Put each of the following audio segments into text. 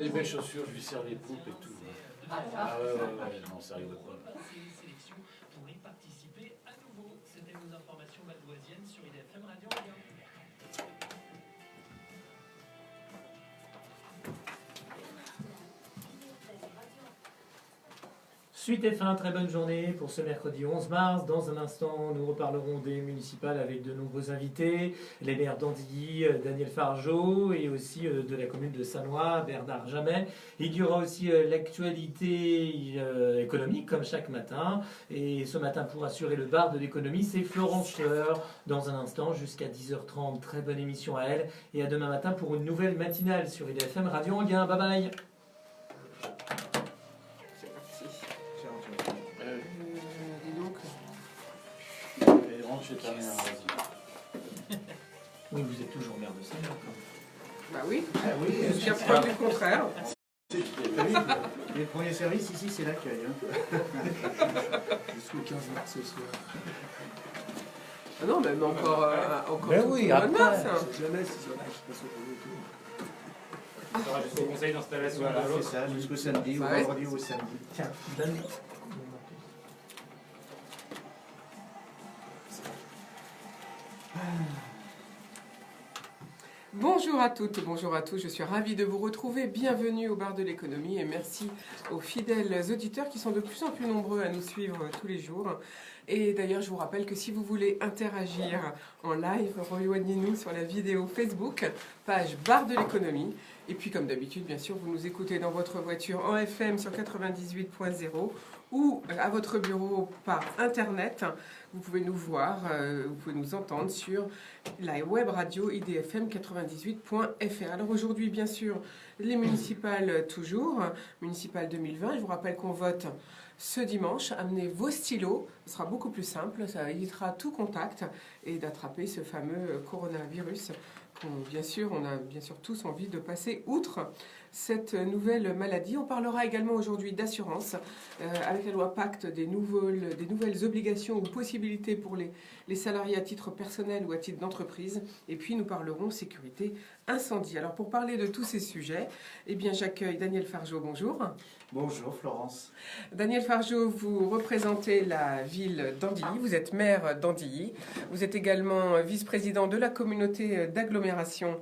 Les belles chaussures, je lui sers les poupes et tout. Ah ouais, non, ça rigole pas. Sélection pour y participer à nouveau. C'était vos informations valdoisiennes sur IDFM Radio. Suite et fin, très bonne journée pour ce mercredi 11 mars. Dans un instant, nous reparlerons des municipales avec de nombreux invités, les maires d'Andilly, Daniel Fargeot, et aussi de la commune de Sannois, Bernard Jamet. Il y aura aussi l'actualité économique, comme chaque matin. Et ce matin, pour assurer le bar de l'économie, c'est Florence Fleur. Dans un instant, jusqu'à 10h30. Très bonne émission à elle. Et à demain matin pour une nouvelle matinale sur IDFM Radio Anguin. Bye bye. Dis donc. Et rentre chez ta mère, vas-y. Oui, vous êtes toujours maire de Sannois, quand même. Bah oui, Ah oui, jusqu'à preuve du contraire. les premiers services ici, c'est l'accueil. Hein. Jusqu'au 15 mars ce soir. Ah non, même encore, encore Ben tout oui, le mois de après, mars. Hein. je sais jamais si ça va se passer pour vous tout. Ça sera jusqu'au conseil d'installation. Voilà, c'est ça, jusqu'au samedi, Bah au ouais. vendredi ou au samedi. Tiens, donne. Bonjour à toutes, bonjour à tous, je suis ravie de vous retrouver. Bienvenue au bar de l'économie et merci aux fidèles auditeurs qui sont de plus en plus nombreux à nous suivre tous les jours. Et d'ailleurs, je vous rappelle que si vous voulez interagir en live, rejoignez-nous sur la vidéo Facebook, page bar de l'économie. Et puis, comme d'habitude, bien sûr, vous nous écoutez dans votre voiture en FM sur 98.0 ou à votre bureau par Internet. Vous pouvez nous voir, vous pouvez nous entendre sur la web radio idfm 98.fr. Alors aujourd'hui, bien sûr, les municipales toujours, municipales 2020. Je vous rappelle qu'on vote ce dimanche. Amenez vos stylos, ce sera beaucoup plus simple, ça évitera tout contact et d'attraper ce fameux coronavirus. On a bien sûr tous envie de passer outre cette nouvelle maladie. On parlera également aujourd'hui d'assurance avec la loi Pacte, des nouvelles obligations ou possibilités pour les salariés à titre personnel ou à titre d'entreprise. Et puis nous parlerons sécurité incendie. Alors pour parler de tous ces sujets, eh bien j'accueille Daniel Fargeot. Bonjour. Bonjour Florence. Daniel Fargeot, vous représentez la ville d'Andilly, vous êtes maire d'Andilly, vous êtes également vice-président de la communauté d'agglomération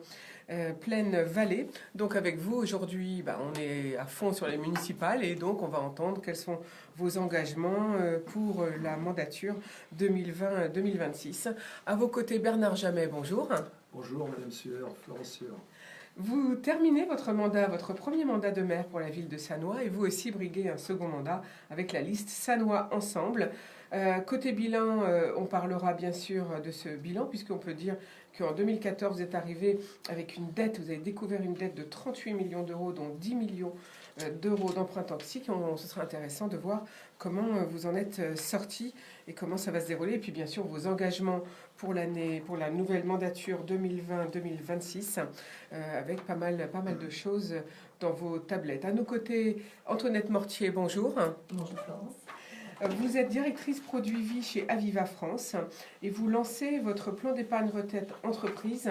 Plaine Vallée. Donc avec vous aujourd'hui, on est à fond sur les municipales et donc on va entendre quels sont vos engagements pour la mandature 2020-2026. À vos côtés, Bernard Jamet, bonjour. Bonjour Madame Sueur, Florence Sueur. Vous terminez votre mandat, votre premier mandat de maire pour la ville de Sannois et vous aussi briguez un second mandat avec la liste Sannois Ensemble. Côté bilan, on parlera bien sûr de ce bilan puisqu'on peut dire qu'en 2014 vous êtes arrivé avec une dette, vous avez découvert une dette de 38 millions d'euros dont 10 millions d'euros d'emprunt toxique. Ce sera intéressant de voir comment vous en êtes sorti et comment ça va se dérouler. Et puis bien sûr vos engagements pour la nouvelle mandature 2020-2026 avec pas mal de choses dans vos tablettes. À nos côtés, Antoinette Mortier, bonjour. Bonjour Florence. Vous êtes directrice produit vie chez Aviva France et vous lancez votre plan d'épargne retraite entreprise,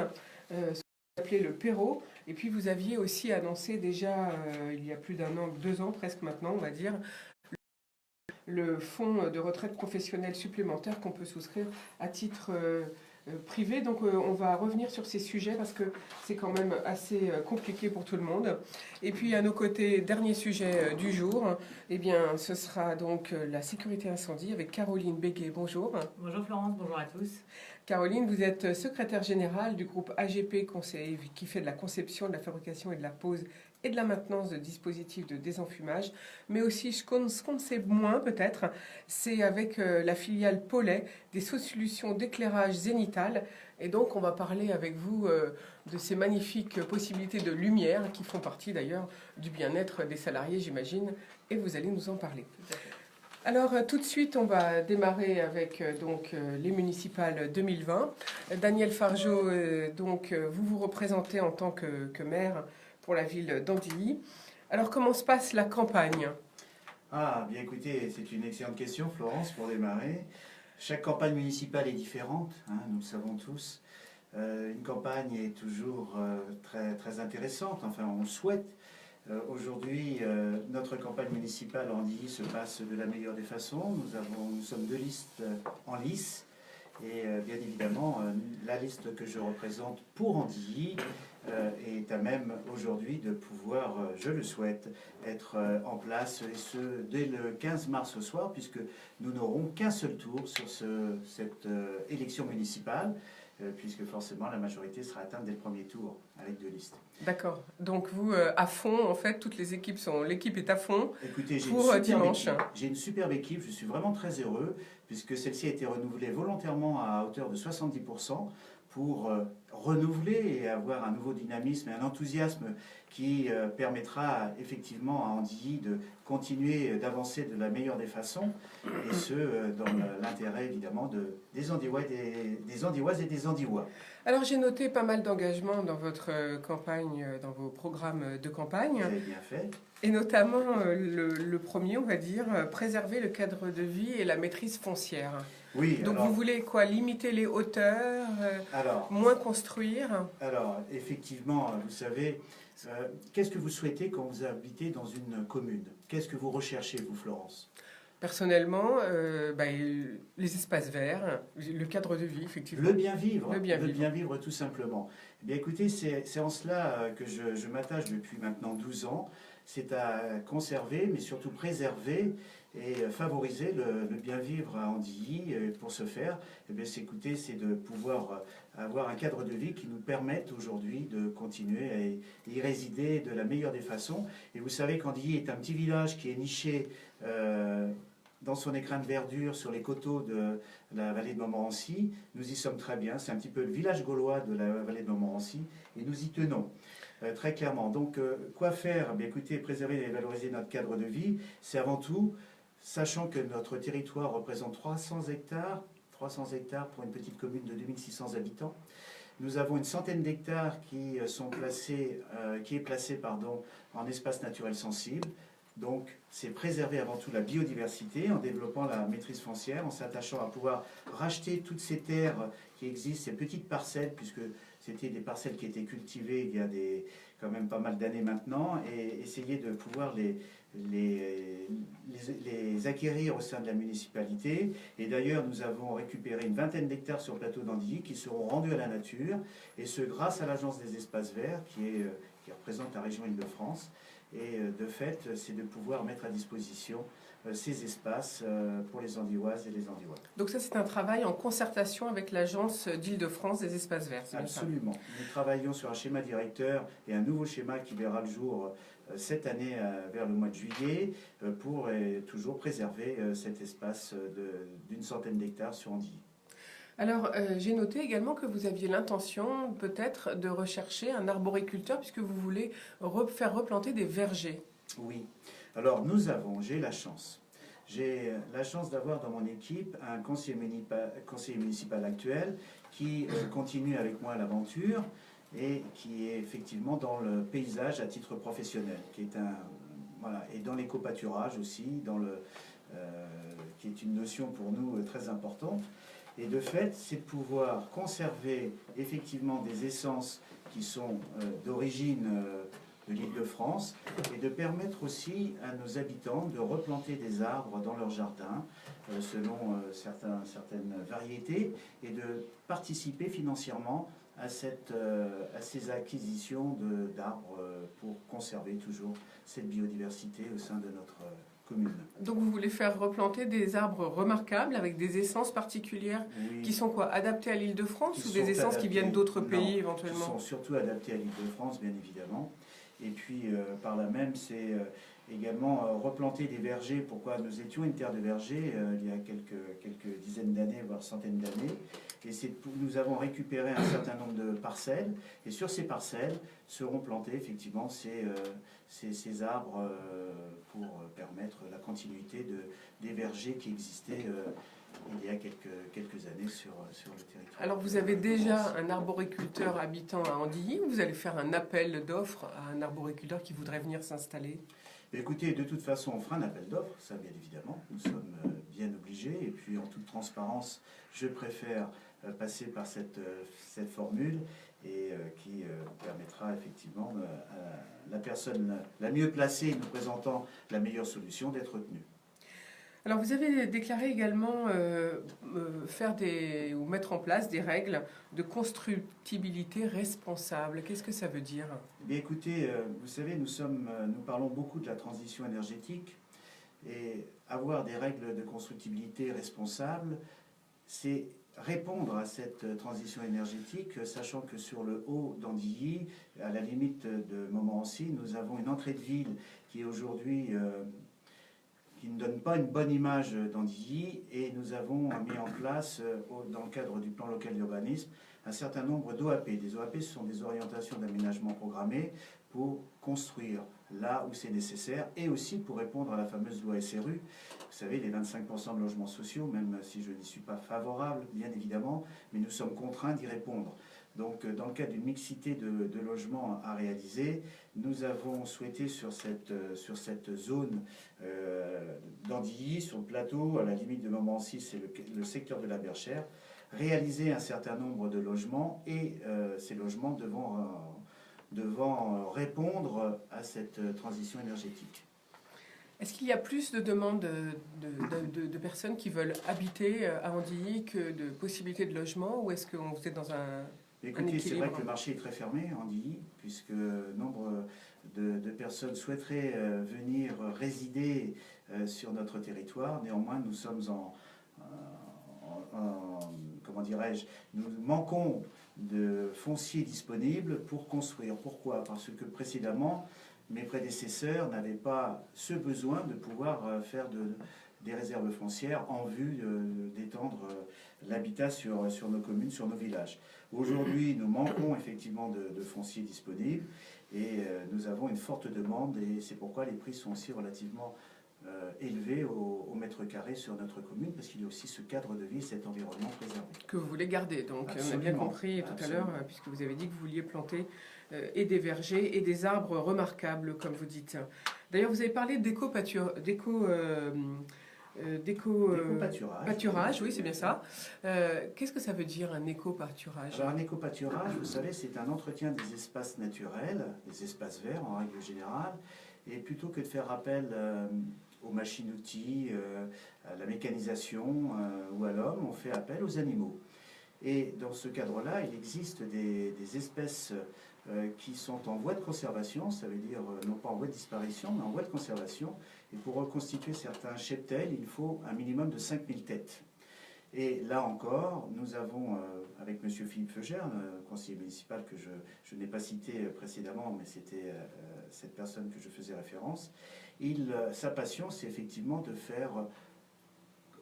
ce que vous appelez le PERO. Et puis vous aviez aussi annoncé déjà, il y a plus d'un an, 2 ans presque maintenant, on va dire, le fonds de retraite professionnelle supplémentaire qu'on peut souscrire à titre privé. Donc on va revenir sur ces sujets parce que c'est quand même assez compliqué pour tout le monde. Et puis à nos côtés, dernier sujet du jour, eh bien ce sera donc la sécurité incendie avec Caroline Béguet. Bonjour. Bonjour Florence, bonjour à tous. Caroline, vous êtes secrétaire générale du groupe AGP Conseil qui fait de la conception, de la fabrication et de la pose et de la maintenance de dispositifs de désenfumage, mais aussi ce qu'on sait moins peut-être, c'est avec la filiale Paulet des solutions d'éclairage zénital. Et donc on va parler avec vous de ces magnifiques possibilités de lumière qui font partie d'ailleurs du bien-être des salariés, j'imagine, et vous allez nous en parler. Alors tout de suite, on va démarrer avec les municipales 2020. Daniel Fargeot, vous représentez en tant que maire pour la ville d'Andilly. Alors comment se passe la campagne ? Ah, bien écoutez, c'est une excellente question Florence pour démarrer. Chaque campagne municipale est différente, hein, nous le savons tous. Une campagne est toujours très, très intéressante, enfin on le souhaite. Aujourd'hui, notre campagne municipale en Andilly se passe de la meilleure des façons. Nous sommes 2 listes en lice. Et bien évidemment, la liste que je représente pour Andilly est à même aujourd'hui de pouvoir, je le souhaite, être en place, et ce, dès le 15 mars au soir, puisque nous n'aurons qu'un seul tour sur cette élection municipale, puisque forcément la majorité sera atteinte dès le premier tour, avec 2 listes. D'accord. Donc vous, à fond, en fait, toutes les équipes l'équipe est à fond. Écoutez, pour dimanche. J'ai une superbe équipe, je suis vraiment très heureux, puisque celle-ci a été renouvelée volontairement à hauteur de 70% pour renouveler et avoir un nouveau dynamisme et un enthousiasme qui permettra effectivement à Andilly de continuer d'avancer de la meilleure des façons, et ce, dans l'intérêt évidemment des Andilloises et des Andillois. Alors j'ai noté pas mal d'engagements dans votre campagne, dans vos programmes de campagne. Vous avez bien fait. Et notamment le premier, on va dire, préserver le cadre de vie et la maîtrise foncière. Oui, donc alors, vous voulez quoi? Limiter les hauteurs, moins construire? Alors effectivement, vous savez, qu'est-ce que vous souhaitez quand vous habitez dans une commune? Qu'est-ce que vous recherchez, vous, Florence? Personnellement, les espaces verts, le cadre de vie, effectivement. Le bien vivre. Le bien vivre, tout simplement. Eh bien, écoutez, c'est en cela que je m'attache depuis maintenant 12 ans. C'est à conserver, mais surtout préserver et favoriser le bien vivre à Andilly. Et pour ce faire, eh bien, c'est de pouvoir avoir un cadre de vie qui nous permette aujourd'hui de continuer à y résider de la meilleure des façons. Et vous savez qu'Andilly est un petit village qui est niché dans son écrin de verdure sur les coteaux de la vallée de Montmorency. Nous y sommes très bien. C'est un petit peu le village gaulois de la vallée de Montmorency et nous y tenons. Très clairement. Donc, quoi faire? Bien, écoutez, préserver et valoriser notre cadre de vie, c'est avant tout, sachant que notre territoire représente 300 hectares pour une petite commune de 2600 habitants. Nous avons une centaine d'hectares qui est placé en espace naturel sensible. Donc, c'est préserver avant tout la biodiversité en développant la maîtrise foncière, en s'attachant à pouvoir racheter toutes ces terres qui existent, ces petites parcelles, puisque c'était des parcelles qui étaient cultivées il y a quand même pas mal d'années maintenant, et essayer de pouvoir les acquérir au sein de la municipalité. Et d'ailleurs, nous avons récupéré une vingtaine d'hectares sur le plateau d'Andilly qui seront rendus à la nature, et ce grâce à l'Agence des espaces verts qui représente la région Île-de-France. Et de fait, c'est de pouvoir mettre à disposition ces espaces pour les Andilloises et les Andillois. Donc ça, c'est un travail en concertation avec l'Agence d'Île-de-France des espaces verts. Absolument. Nous travaillons sur un schéma directeur et un nouveau schéma qui verra le jour cette année vers le mois de juillet pour toujours préserver cet espace d'une centaine d'hectares sur Andilly. Alors, j'ai noté également que vous aviez l'intention peut-être de rechercher un arboriculteur puisque vous voulez faire replanter des vergers. Oui. Alors, j'ai la chance. J'ai la chance d'avoir dans mon équipe un conseiller municipal actuel qui continue avec moi l'aventure et qui est effectivement dans le paysage à titre professionnel, et dans l'éco-pâturage aussi, qui est une notion pour nous très importante. Et de fait, c'est de pouvoir conserver effectivement des essences qui sont d'origine de l'Île-de-France et de permettre aussi à nos habitants de replanter des arbres dans leur jardin selon certaines variétés et de participer financièrement à ces acquisitions d'arbres pour conserver toujours cette biodiversité au sein de notre commune. Donc vous voulez faire replanter des arbres remarquables avec des essences particulières qui sont quoi? Adaptées à l'Île-de-France ou des essences qui viennent d'autres pays éventuellement? Qui sont surtout adaptées à l'Île-de-France, bien évidemment. Et puis par là même, c'est également replanter des vergers. Pourquoi? Nous étions une terre de vergers il y a quelques dizaines d'années, voire centaines d'années. Et nous avons récupéré un certain nombre de parcelles. Et sur ces parcelles seront plantés effectivement ces arbres pour permettre la continuité des vergers qui existaient il y a quelques années sur le territoire. Alors vous avez déjà un arboriculteur habitant à Andilly ou vous allez faire un appel d'offres à un arboriculteur qui voudrait venir s'installer? Écoutez, de toute façon, on fera un appel d'offres, ça bien évidemment, nous sommes bien obligés. Et puis en toute transparence, je préfère passer par cette formule et qui permettra effectivement à la personne la mieux placée nous présentant la meilleure solution d'être retenue. Alors vous avez déclaré également ou mettre en place des règles de constructibilité responsable. Qu'est-ce que ça veut dire? Eh bien, écoutez, vous savez, nous parlons beaucoup de la transition énergétique et avoir des règles de constructibilité responsable, c'est répondre à cette transition énergétique, sachant que sur le haut d'Andilly, à la limite de Montmorency, nous avons une entrée de ville qui est aujourd'hui qui ne donne pas une bonne image d'Andilly, et nous avons mis en place, dans le cadre du plan local d'urbanisme, un certain nombre d'OAP. Des OAP, ce sont des orientations d'aménagement programmées pour construire là où c'est nécessaire, et aussi pour répondre à la fameuse loi SRU. Vous savez, les 25% de logements sociaux, même si je n'y suis pas favorable, bien évidemment, mais nous sommes contraints d'y répondre. Donc, dans le cadre d'une mixité de logements à réaliser, nous avons souhaité sur cette zone d'Andilly, sur le plateau, à la limite de Montmorency, c'est le secteur de la Berchère, réaliser un certain nombre de logements, et ces logements devant répondre à cette transition énergétique. Est-ce qu'il y a plus de demandes de personnes qui veulent habiter à Andilly que de possibilités de logement, ou est-ce que vous êtes dans un Écoutez, c'est vrai que le marché est très fermé à Andilly, puisque nombre de personnes souhaiteraient venir résider sur notre territoire. Néanmoins, nous sommes comment dirais-je, nous manquons de foncier disponible pour construire. Pourquoi? Parce que précédemment, mes prédécesseurs n'avaient pas ce besoin de pouvoir faire des réserves foncières en vue d'étendre l'habitat sur nos communes, sur nos villages. Aujourd'hui, nous manquons effectivement de foncier disponible, et nous avons une forte demande, et c'est pourquoi les prix sont aussi relativement élevés au mètre carré sur notre commune, parce qu'il y a aussi ce cadre de vie, cet environnement préservé. Que vous voulez garder, donc Absolument. on a bien compris tout à l'heure, puisque vous avez dit que vous vouliez planter et des vergers et des arbres remarquables, comme vous dites. D'ailleurs, vous avez parlé d'éco-pâturage, oui, c'est bien ça. Qu'est-ce que ça veut dire, un éco-pâturage? Alors, un éco-pâturage, vous savez, c'est un entretien des espaces naturels, des espaces verts en règle générale, et plutôt que de faire appel aux machines-outils, à la mécanisation ou à l'homme, on fait appel aux animaux. Et dans ce cadre-là, il existe des espèces qui sont en voie de conservation, ça veut dire non pas en voie de disparition, mais en voie de conservation. Et pour reconstituer certains cheptels, il faut un minimum de 5000 têtes. Et là encore, nous avons, avec M. Philippe Feugère, conseiller municipal que je n'ai pas cité précédemment, mais c'était cette personne que je faisais référence, sa passion, c'est effectivement de faire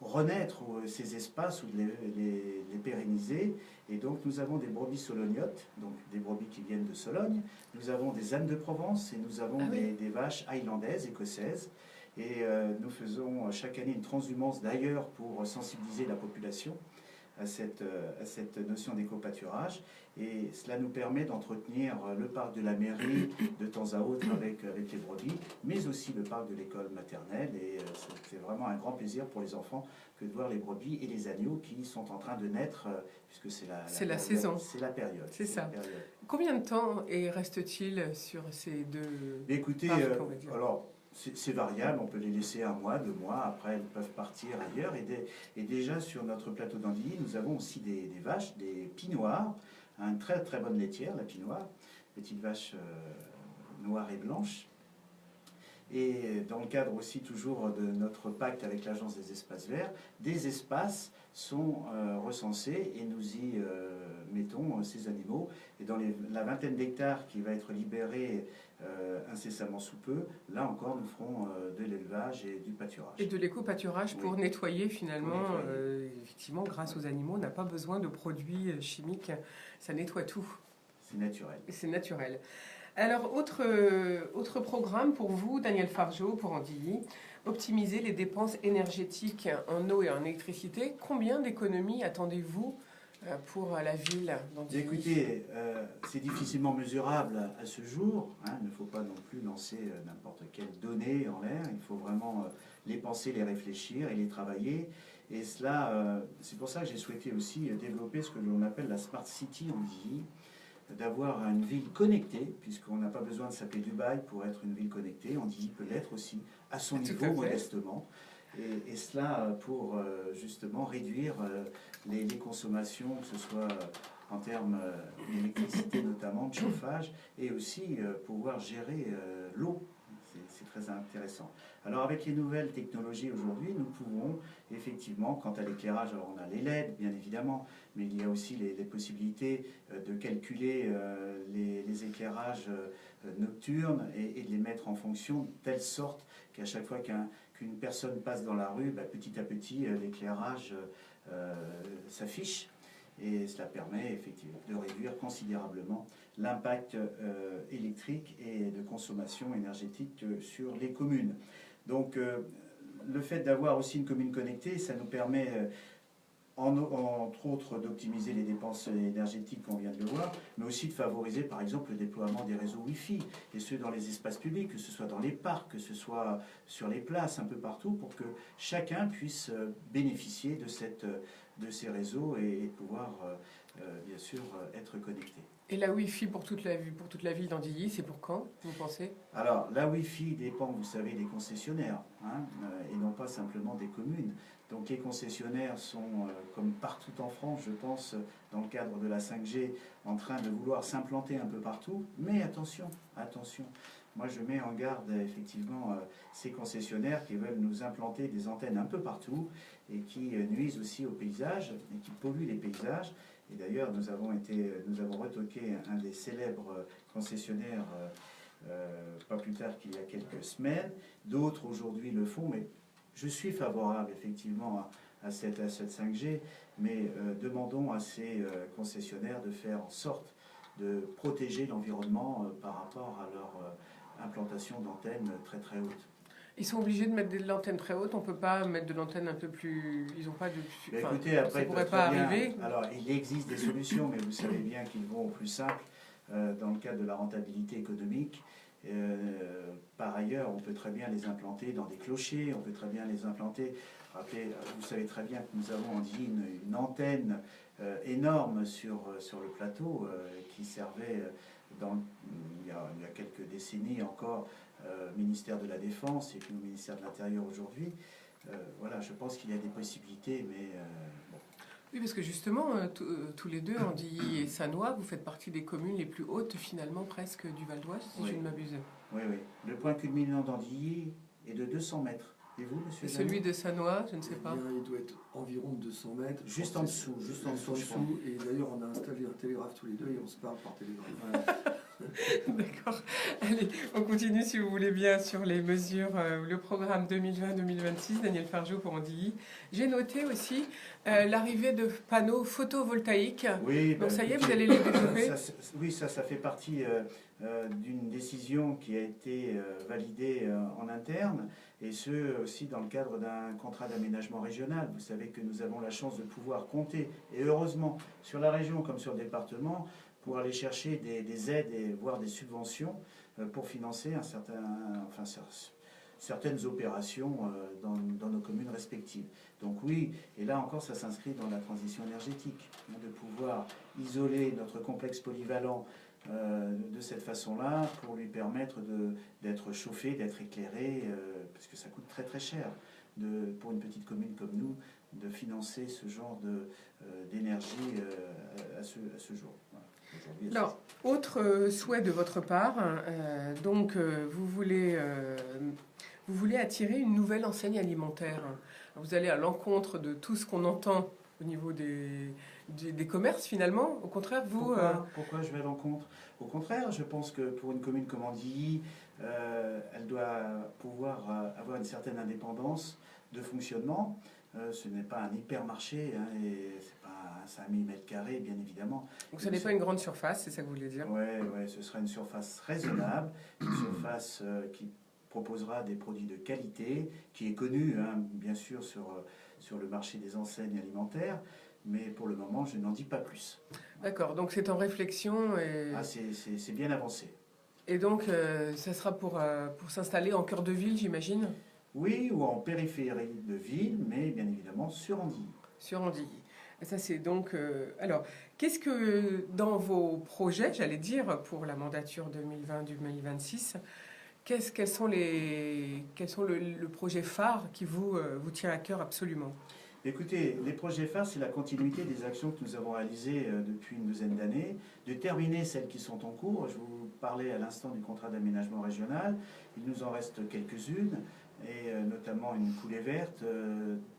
renaître ces espaces ou de les pérenniser. Et donc nous avons des brebis solognotes, donc des brebis qui viennent de Sologne, nous avons des ânes de Provence, et nous avons des vaches highlandaises, écossaises. Et nous faisons chaque année une transhumance d'ailleurs pour sensibiliser la population à cette notion d'éco-pâturage. Et cela nous permet d'entretenir le parc de la mairie de temps à autre avec les brebis, mais aussi le parc de l'école maternelle. Et c'est vraiment un grand plaisir pour les enfants que de voir les brebis et les agneaux qui sont en train de naître, puisque c'est la saison. C'est la période. C'est ça. Combien de temps reste-t-il sur ces deux Écoutez, parcs, on va dire? alors, c'est variable, on peut les laisser 1 mois, 2 mois, après elles peuvent partir ailleurs. Et déjà sur notre plateau d'Andilly, nous avons aussi des vaches, des pinoirs, une très très bonne laitière, la pinoire, petite vache noire et blanche. Et dans le cadre aussi toujours de notre pacte avec l'Agence des espaces verts, des espaces sont recensés et nous y mettons ces animaux. Et dans la vingtaine d'hectares qui va être libérée incessamment sous peu, là encore nous ferons de l'élevage et du pâturage. Et de l'éco-pâturage pour nettoyer finalement, Pour nettoyer. effectivement grâce aux animaux, on n'a pas besoin de produits chimiques, ça nettoie tout. C'est naturel. C'est naturel. Alors, autre programme pour vous, Daniel Fargeot, pour Andilly, optimiser les dépenses énergétiques en eau et en électricité. Combien d'économies attendez-vous pour la ville d'Andilly? Écoutez, c'est difficilement mesurable à ce jour. Il ne faut pas non plus lancer n'importe quelle donnée en l'air. Il faut vraiment les penser, les réfléchir et les travailler. Et cela, c'est pour ça que j'ai souhaité aussi développer ce que l'on appelle la Smart City Andilly. d'avoir une ville connectée, puisqu'on n'a pas besoin de s'appeler Dubaï pour être une ville connectée. Antilly peut l'être aussi, à son Tout niveau, à fait. modestement. Et cela pour justement réduire les consommations, que ce soit en termes d'électricité notamment, de chauffage, et aussi pouvoir gérer l'eau. C'est très intéressant. Alors avec les nouvelles technologies aujourd'hui, nous pouvons effectivement, quant à l'éclairage, alors on a les LED bien évidemment, mais il y a aussi les possibilités de calculer les éclairages nocturnes et de les mettre en fonction de telle sorte qu'à chaque fois qu'une personne passe dans la rue, petit à petit l'éclairage s'affiche. Et cela permet effectivement de réduire considérablement l'impact électrique et de consommation énergétique sur les communes. Donc le fait d'avoir aussi une commune connectée, ça nous permet entre autres d'optimiser les dépenses énergétiques qu'on vient de le voir, mais aussi de favoriser par exemple le déploiement des réseaux Wi-Fi, et ce dans les espaces publics, que ce soit dans les parcs, que ce soit sur les places, un peu partout, pour que chacun puisse bénéficier de ces réseaux et pouvoir bien sûr être connecté. Et la Wi-Fi pour toute la ville d'Andilly, c'est pour quand, vous pensez? Alors, la Wi-Fi dépend, vous savez, des concessionnaires, et non pas simplement des communes. Donc les concessionnaires sont, comme partout en France, je pense, dans le cadre de la 5G, en train de vouloir s'implanter un peu partout. Mais attention, attention. Moi, je mets en garde, effectivement, ces concessionnaires qui veulent nous implanter des antennes un peu partout et qui nuisent aussi au paysage et qui polluent les paysages. Et d'ailleurs, nous avons retoqué un des célèbres concessionnaires pas plus tard qu'il y a quelques semaines. D'autres aujourd'hui le font, mais je suis favorable effectivement à cette 5G, mais demandons à ces concessionnaires de faire en sorte de protéger l'environnement par rapport à leur implantation d'antennes très très hautes. Ils sont obligés de mettre de l'antenne très haute, on ne peut pas mettre de l'antenne un peu plus... Ils n'ont pas de... Écoutez, après, ça pourrait pas arriver. Alors, il existe des solutions, mais vous savez bien qu'ils vont au plus simple dans le cadre de la rentabilité économique. Par ailleurs, on peut très bien les implanter dans des clochers, on peut très bien les implanter... Rappelez, vous savez très bien que nous avons dit une antenne énorme sur le plateau qui servait il y a quelques décennies encore ministère de la Défense et puis au ministère de l'Intérieur aujourd'hui. Voilà, je pense qu'il y a des possibilités, mais bon. Oui, parce que justement, tous les deux, Andilly et Sannois, vous faites partie des communes les plus hautes, finalement, presque du Val d'Oise, si Oui. je ne m'abuse. Oui, oui. Le point culminant d'Andilly est de 200 mètres. Et vous, monsieur Et celui de Sannois, je ne sais Eh pas. bien, il doit être environ de 200 mètres. Juste en dessous, juste en dessous, je pense. Et d'ailleurs, on a installé un télégraphe tous les deux et on se parle par télégraphe. D'accord. Allez, on continue si vous voulez bien sur les mesures, le programme 2020-2026, Daniel Fargeot pour Andilly. J'ai noté aussi l'arrivée de panneaux photovoltaïques. Oui, Donc ça y est, vous allez les développer. Oui, ça fait partie d'une décision qui a été validée en interne, et ce aussi dans le cadre d'un contrat d'aménagement régional. Vous savez que nous avons la chance de pouvoir compter, et heureusement, sur la région comme sur le département, pour aller chercher des aides et voire des subventions pour financer certaines opérations dans nos communes respectives. Donc oui, et là encore ça s'inscrit dans la transition énergétique, de pouvoir isoler notre complexe polyvalent de cette façon-là pour lui permettre d'être chauffé, d'être éclairé, parce que ça coûte très très cher pour une petite commune comme nous de financer ce genre d'énergie à ce jour. Voilà. Alors, autre souhait de votre part, vous voulez attirer une nouvelle enseigne alimentaire. Vous allez à l'encontre de tout ce qu'on entend au niveau des commerces finalement. Au contraire, vous... Pourquoi je vais à l'encontre? Au contraire, je pense que pour une commune comme Andilly, elle doit pouvoir avoir une certaine indépendance de fonctionnement. Ce n'est pas un hypermarché, et c'est pas 5000 m², bien évidemment. Donc ce n'est pas une grande surface, c'est ça que vous voulez dire? Oui, ce sera une surface raisonnable, une surface qui proposera des produits de qualité, qui est connue, bien sûr, sur le marché des enseignes alimentaires, mais pour le moment, je n'en dis pas plus. D'accord, donc c'est en réflexion. C'est bien avancé. Et donc, ça sera pour s'installer en cœur de ville, j'imagine? Oui, ou en périphérie de ville, mais bien évidemment sur Andilly. Sur Andilly. Ça, c'est donc... alors, qu'est-ce que, dans vos projets, j'allais dire, pour la mandature 2020-2026, quels sont le projet phare qui vous tient à cœur absolument? Écoutez, les projets phares, c'est la continuité des actions que nous avons réalisées depuis une douzaine d'années, de terminer celles qui sont en cours. Je vous parlais à l'instant du contrat d'aménagement régional. Il nous en reste quelques-unes, et notamment une coulée verte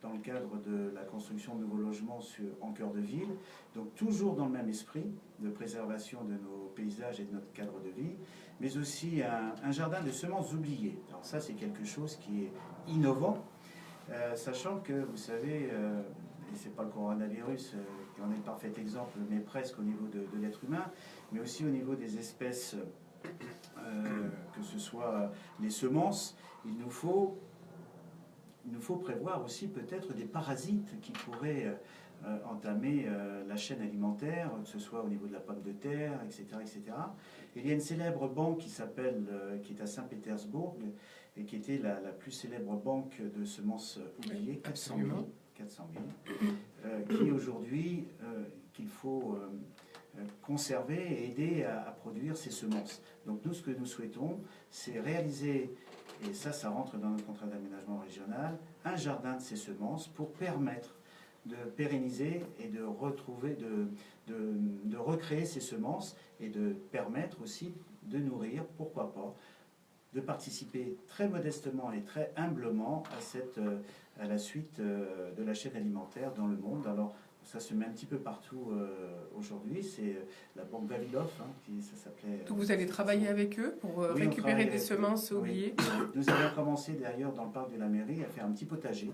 dans le cadre de la construction de nouveaux logements en cœur de ville. Donc toujours dans le même esprit de préservation de nos paysages et de notre cadre de vie, mais aussi un jardin de semences oubliées. Alors ça, c'est quelque chose qui est innovant. Sachant que, vous savez, et ce n'est pas le coronavirus qui en est le parfait exemple, mais presque au niveau de l'être humain, mais aussi au niveau des espèces, que ce soit les semences, il nous faut prévoir aussi peut-être des parasites qui pourraient entamer la chaîne alimentaire, que ce soit au niveau de la pomme de terre, etc. etc. Il y a une célèbre banque qui est à Saint-Pétersbourg, et qui était la plus célèbre banque de semences oubliées, 400 000, qui aujourd'hui, qu'il faut conserver et aider à produire ces semences. Donc nous, ce que nous souhaitons, c'est réaliser, et ça rentre dans notre contrat d'aménagement régional, un jardin de ces semences pour permettre de pérenniser et de retrouver, de recréer ces semences et de permettre aussi de nourrir, pourquoi pas, de participer très modestement et très humblement à la suite de la chaîne alimentaire dans le monde. Alors, ça se met un petit peu partout aujourd'hui. C'est la banque Vavilov, ça s'appelait... Donc vous allez travailler avec eux pour récupérer des semences oubliées? Oui. Nous avions commencé d'ailleurs dans le parc de la mairie à faire un petit potager.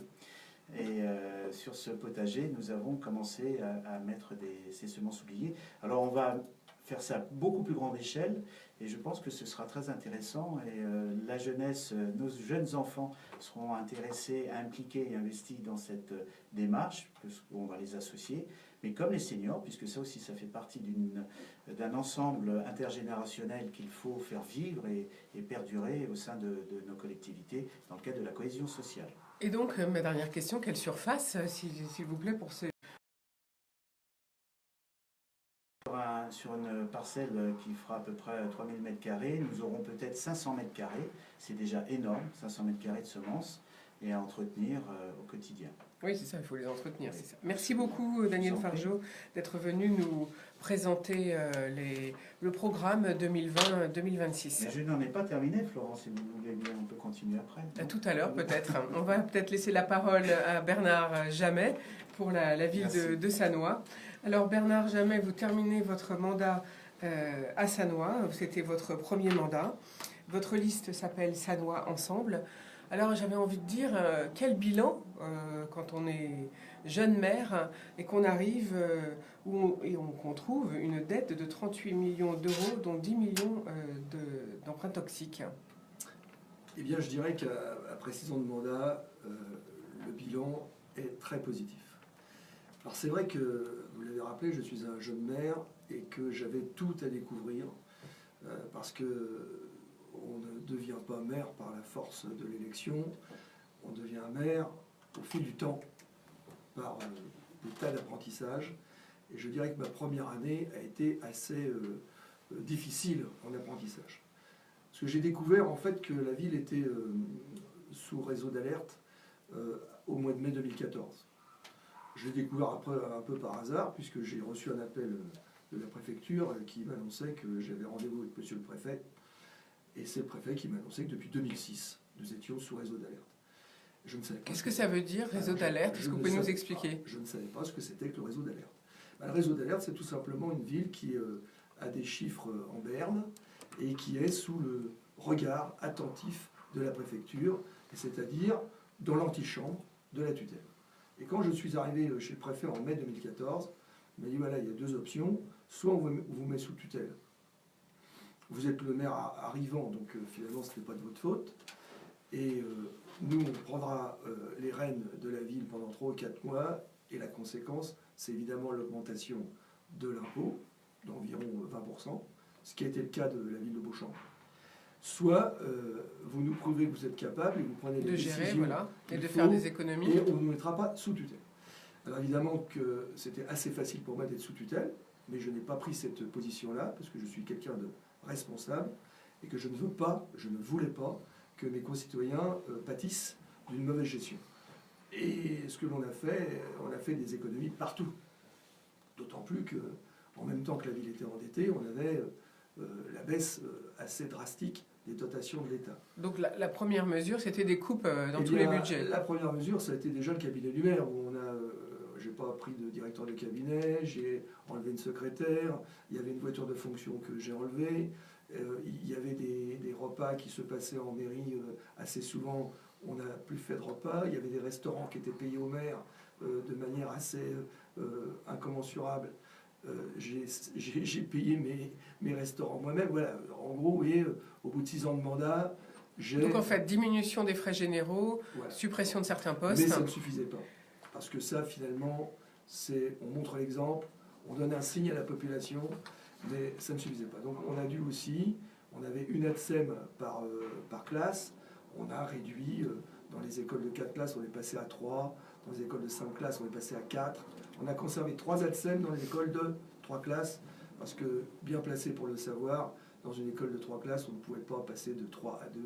Et sur ce potager, nous avons commencé à mettre ces semences oubliées. Alors on va faire ça à beaucoup plus grande échelle, et je pense que ce sera très intéressant, et la jeunesse, nos jeunes enfants seront intéressés, impliqués et investis dans cette démarche, on va les associer, mais comme les seniors, puisque ça aussi ça fait partie d'un ensemble intergénérationnel qu'il faut faire vivre et perdurer au sein de nos collectivités dans le cadre de la cohésion sociale. Et donc, ma dernière question, quelle surface, s'il vous plaît, pour ces... Sur une parcelle qui fera à peu près 3000 m², nous aurons peut-être 500 m². C'est déjà énorme, 500 m² de semences, et à entretenir au quotidien. Oui, c'est ça, il faut les entretenir, c'est ça. Merci beaucoup, Daniel Fargeot, d'être venu nous présenter le programme 2020-2026. Mais je n'en ai pas terminé, Florence, si vous voulez bien, on peut continuer après. Tout à l'heure, peut-être. On va peut-être laisser la parole à Bernard Jamet pour la ville de Sannois. Alors, Bernard Jamet, vous terminez votre mandat à Sannois. C'était votre premier mandat. Votre liste s'appelle Sannois Ensemble. Alors j'avais envie de dire, quel bilan quand on est jeune maire et qu'on arrive qu'on trouve une dette de 38 millions d'euros, dont 10 millions d'emprunts toxiques. Eh bien, je dirais qu'après 6 ans de mandat, le bilan est très positif. Alors c'est vrai que, vous l'avez rappelé, je suis un jeune maire et que j'avais tout à découvrir parce que on ne devient pas maire par la force de l'élection, on devient maire au fil du temps, par des tas d'apprentissages. Et je dirais que ma première année a été assez difficile en apprentissage. Parce que j'ai découvert en fait que la ville était sous réseau d'alerte au mois de mai 2014. Je l'ai découvert après un peu par hasard, puisque j'ai reçu un appel de la préfecture qui m'annonçait que j'avais rendez-vous avec monsieur le préfet. Et c'est le préfet qui m'a annoncé que depuis 2006, nous étions sous réseau d'alerte. Je ne savais pas. Qu'est-ce que ça veut dire, réseau d'alerte? Est-ce que vous pouvez nous expliquer? Je ne savais pas ce que c'était que le réseau d'alerte. Le réseau d'alerte, c'est tout simplement une ville qui a des chiffres en berne et qui est sous le regard attentif de la préfecture, c'est-à-dire dans l'antichambre de la tutelle. Et quand je suis arrivé chez le préfet en mai 2014, il m'a dit voilà, il y a deux options. Soit on vous met sous tutelle. Vous êtes le maire arrivant, donc finalement, ce n'est pas de votre faute. Et nous, on prendra les rênes de la ville pendant 3 ou 4 mois. Et la conséquence, c'est évidemment l'augmentation de l'impôt d'environ 20%, ce qui a été le cas de la ville de Beauchamp. Soit vous nous prouvez que vous êtes capable et vous prenez des décisions gérer, voilà, et de faire des économies. Et on ne nous mettra pas sous tutelle. Alors évidemment que c'était assez facile pour moi d'être sous tutelle, mais je n'ai pas pris cette position-là parce que je suis quelqu'un de responsable et que je ne voulais pas que mes concitoyens pâtissent d'une mauvaise gestion. Et ce que l'on a fait des économies partout. D'autant plus qu'en même temps que la ville était endettée, on avait la baisse assez drastique des dotations de l'État. Donc la première mesure, c'était des coupes dans Eh tous bien, les budgets. La première mesure, ça a été déjà le cabinet du maire, où j'ai pas pris de directeur de cabinet, j'ai enlevé une secrétaire, il y avait une voiture de fonction que j'ai enlevée, il y avait des repas qui se passaient en mairie assez souvent, on n'a plus fait de repas, il y avait des restaurants qui étaient payés au maire de manière assez incommensurable. J'ai payé mes restaurants moi-même. Voilà. En gros, vous voyez, au bout de 6 ans de mandat, Donc en fait, diminution des frais généraux, voilà. suppression de certains postes. Mais ça ne suffisait pas. Parce que ça, finalement, on montre l'exemple, on donne un signe à la population, mais ça ne suffisait pas. Donc on a dû aussi, on avait une ATSEM par classe, on a réduit, dans les écoles de 4 classes, on est passé à 3, dans les écoles de 5 classes, on est passé à 4. On a conservé 3 ATSEM dans les écoles de 3 classes, parce que, bien placé pour le savoir, dans une école de 3 classes, on ne pouvait pas passer de 3 à 2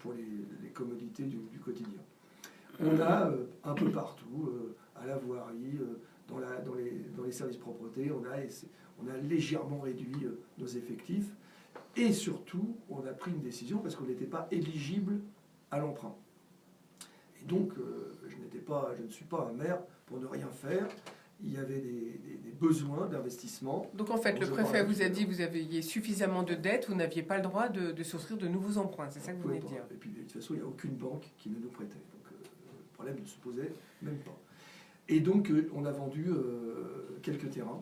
pour les commodités du quotidien. On a un peu partout, à la voirie, dans les services propreté, on a légèrement réduit nos effectifs. Et surtout, on a pris une décision parce qu'on n'était pas éligible à l'emprunt. Et donc, je ne suis pas un maire pour ne rien faire. Il y avait des besoins d'investissement. Donc en fait, le préfet vous a dit que vous aviez suffisamment de dettes, vous n'aviez pas le droit de souscrire de nouveaux emprunts. C'est ça que vous venez de dire. Et puis de toute façon, il n'y a aucune banque qui ne nous prêtait. Donc le problème ne se posait même pas. Et donc on a vendu quelques terrains,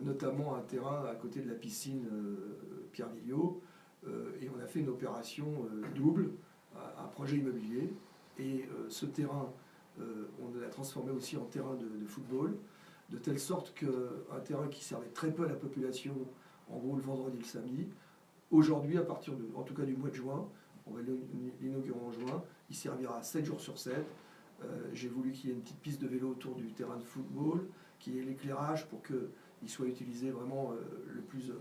notamment un terrain à côté de la piscine Pierre Villot. Et on a fait une opération double, un projet immobilier. Et ce terrain, on l'a transformé aussi en terrain de football, de telle sorte qu'un terrain qui servait très peu à la population, en gros le vendredi et le samedi, aujourd'hui, à partir en tout cas du mois de juin, on va l'inaugurer en juin, il servira 7 jours sur 7. J'ai voulu qu'il y ait une petite piste de vélo autour du terrain de football, qu'il y ait l'éclairage pour qu'il soit utilisé vraiment le plus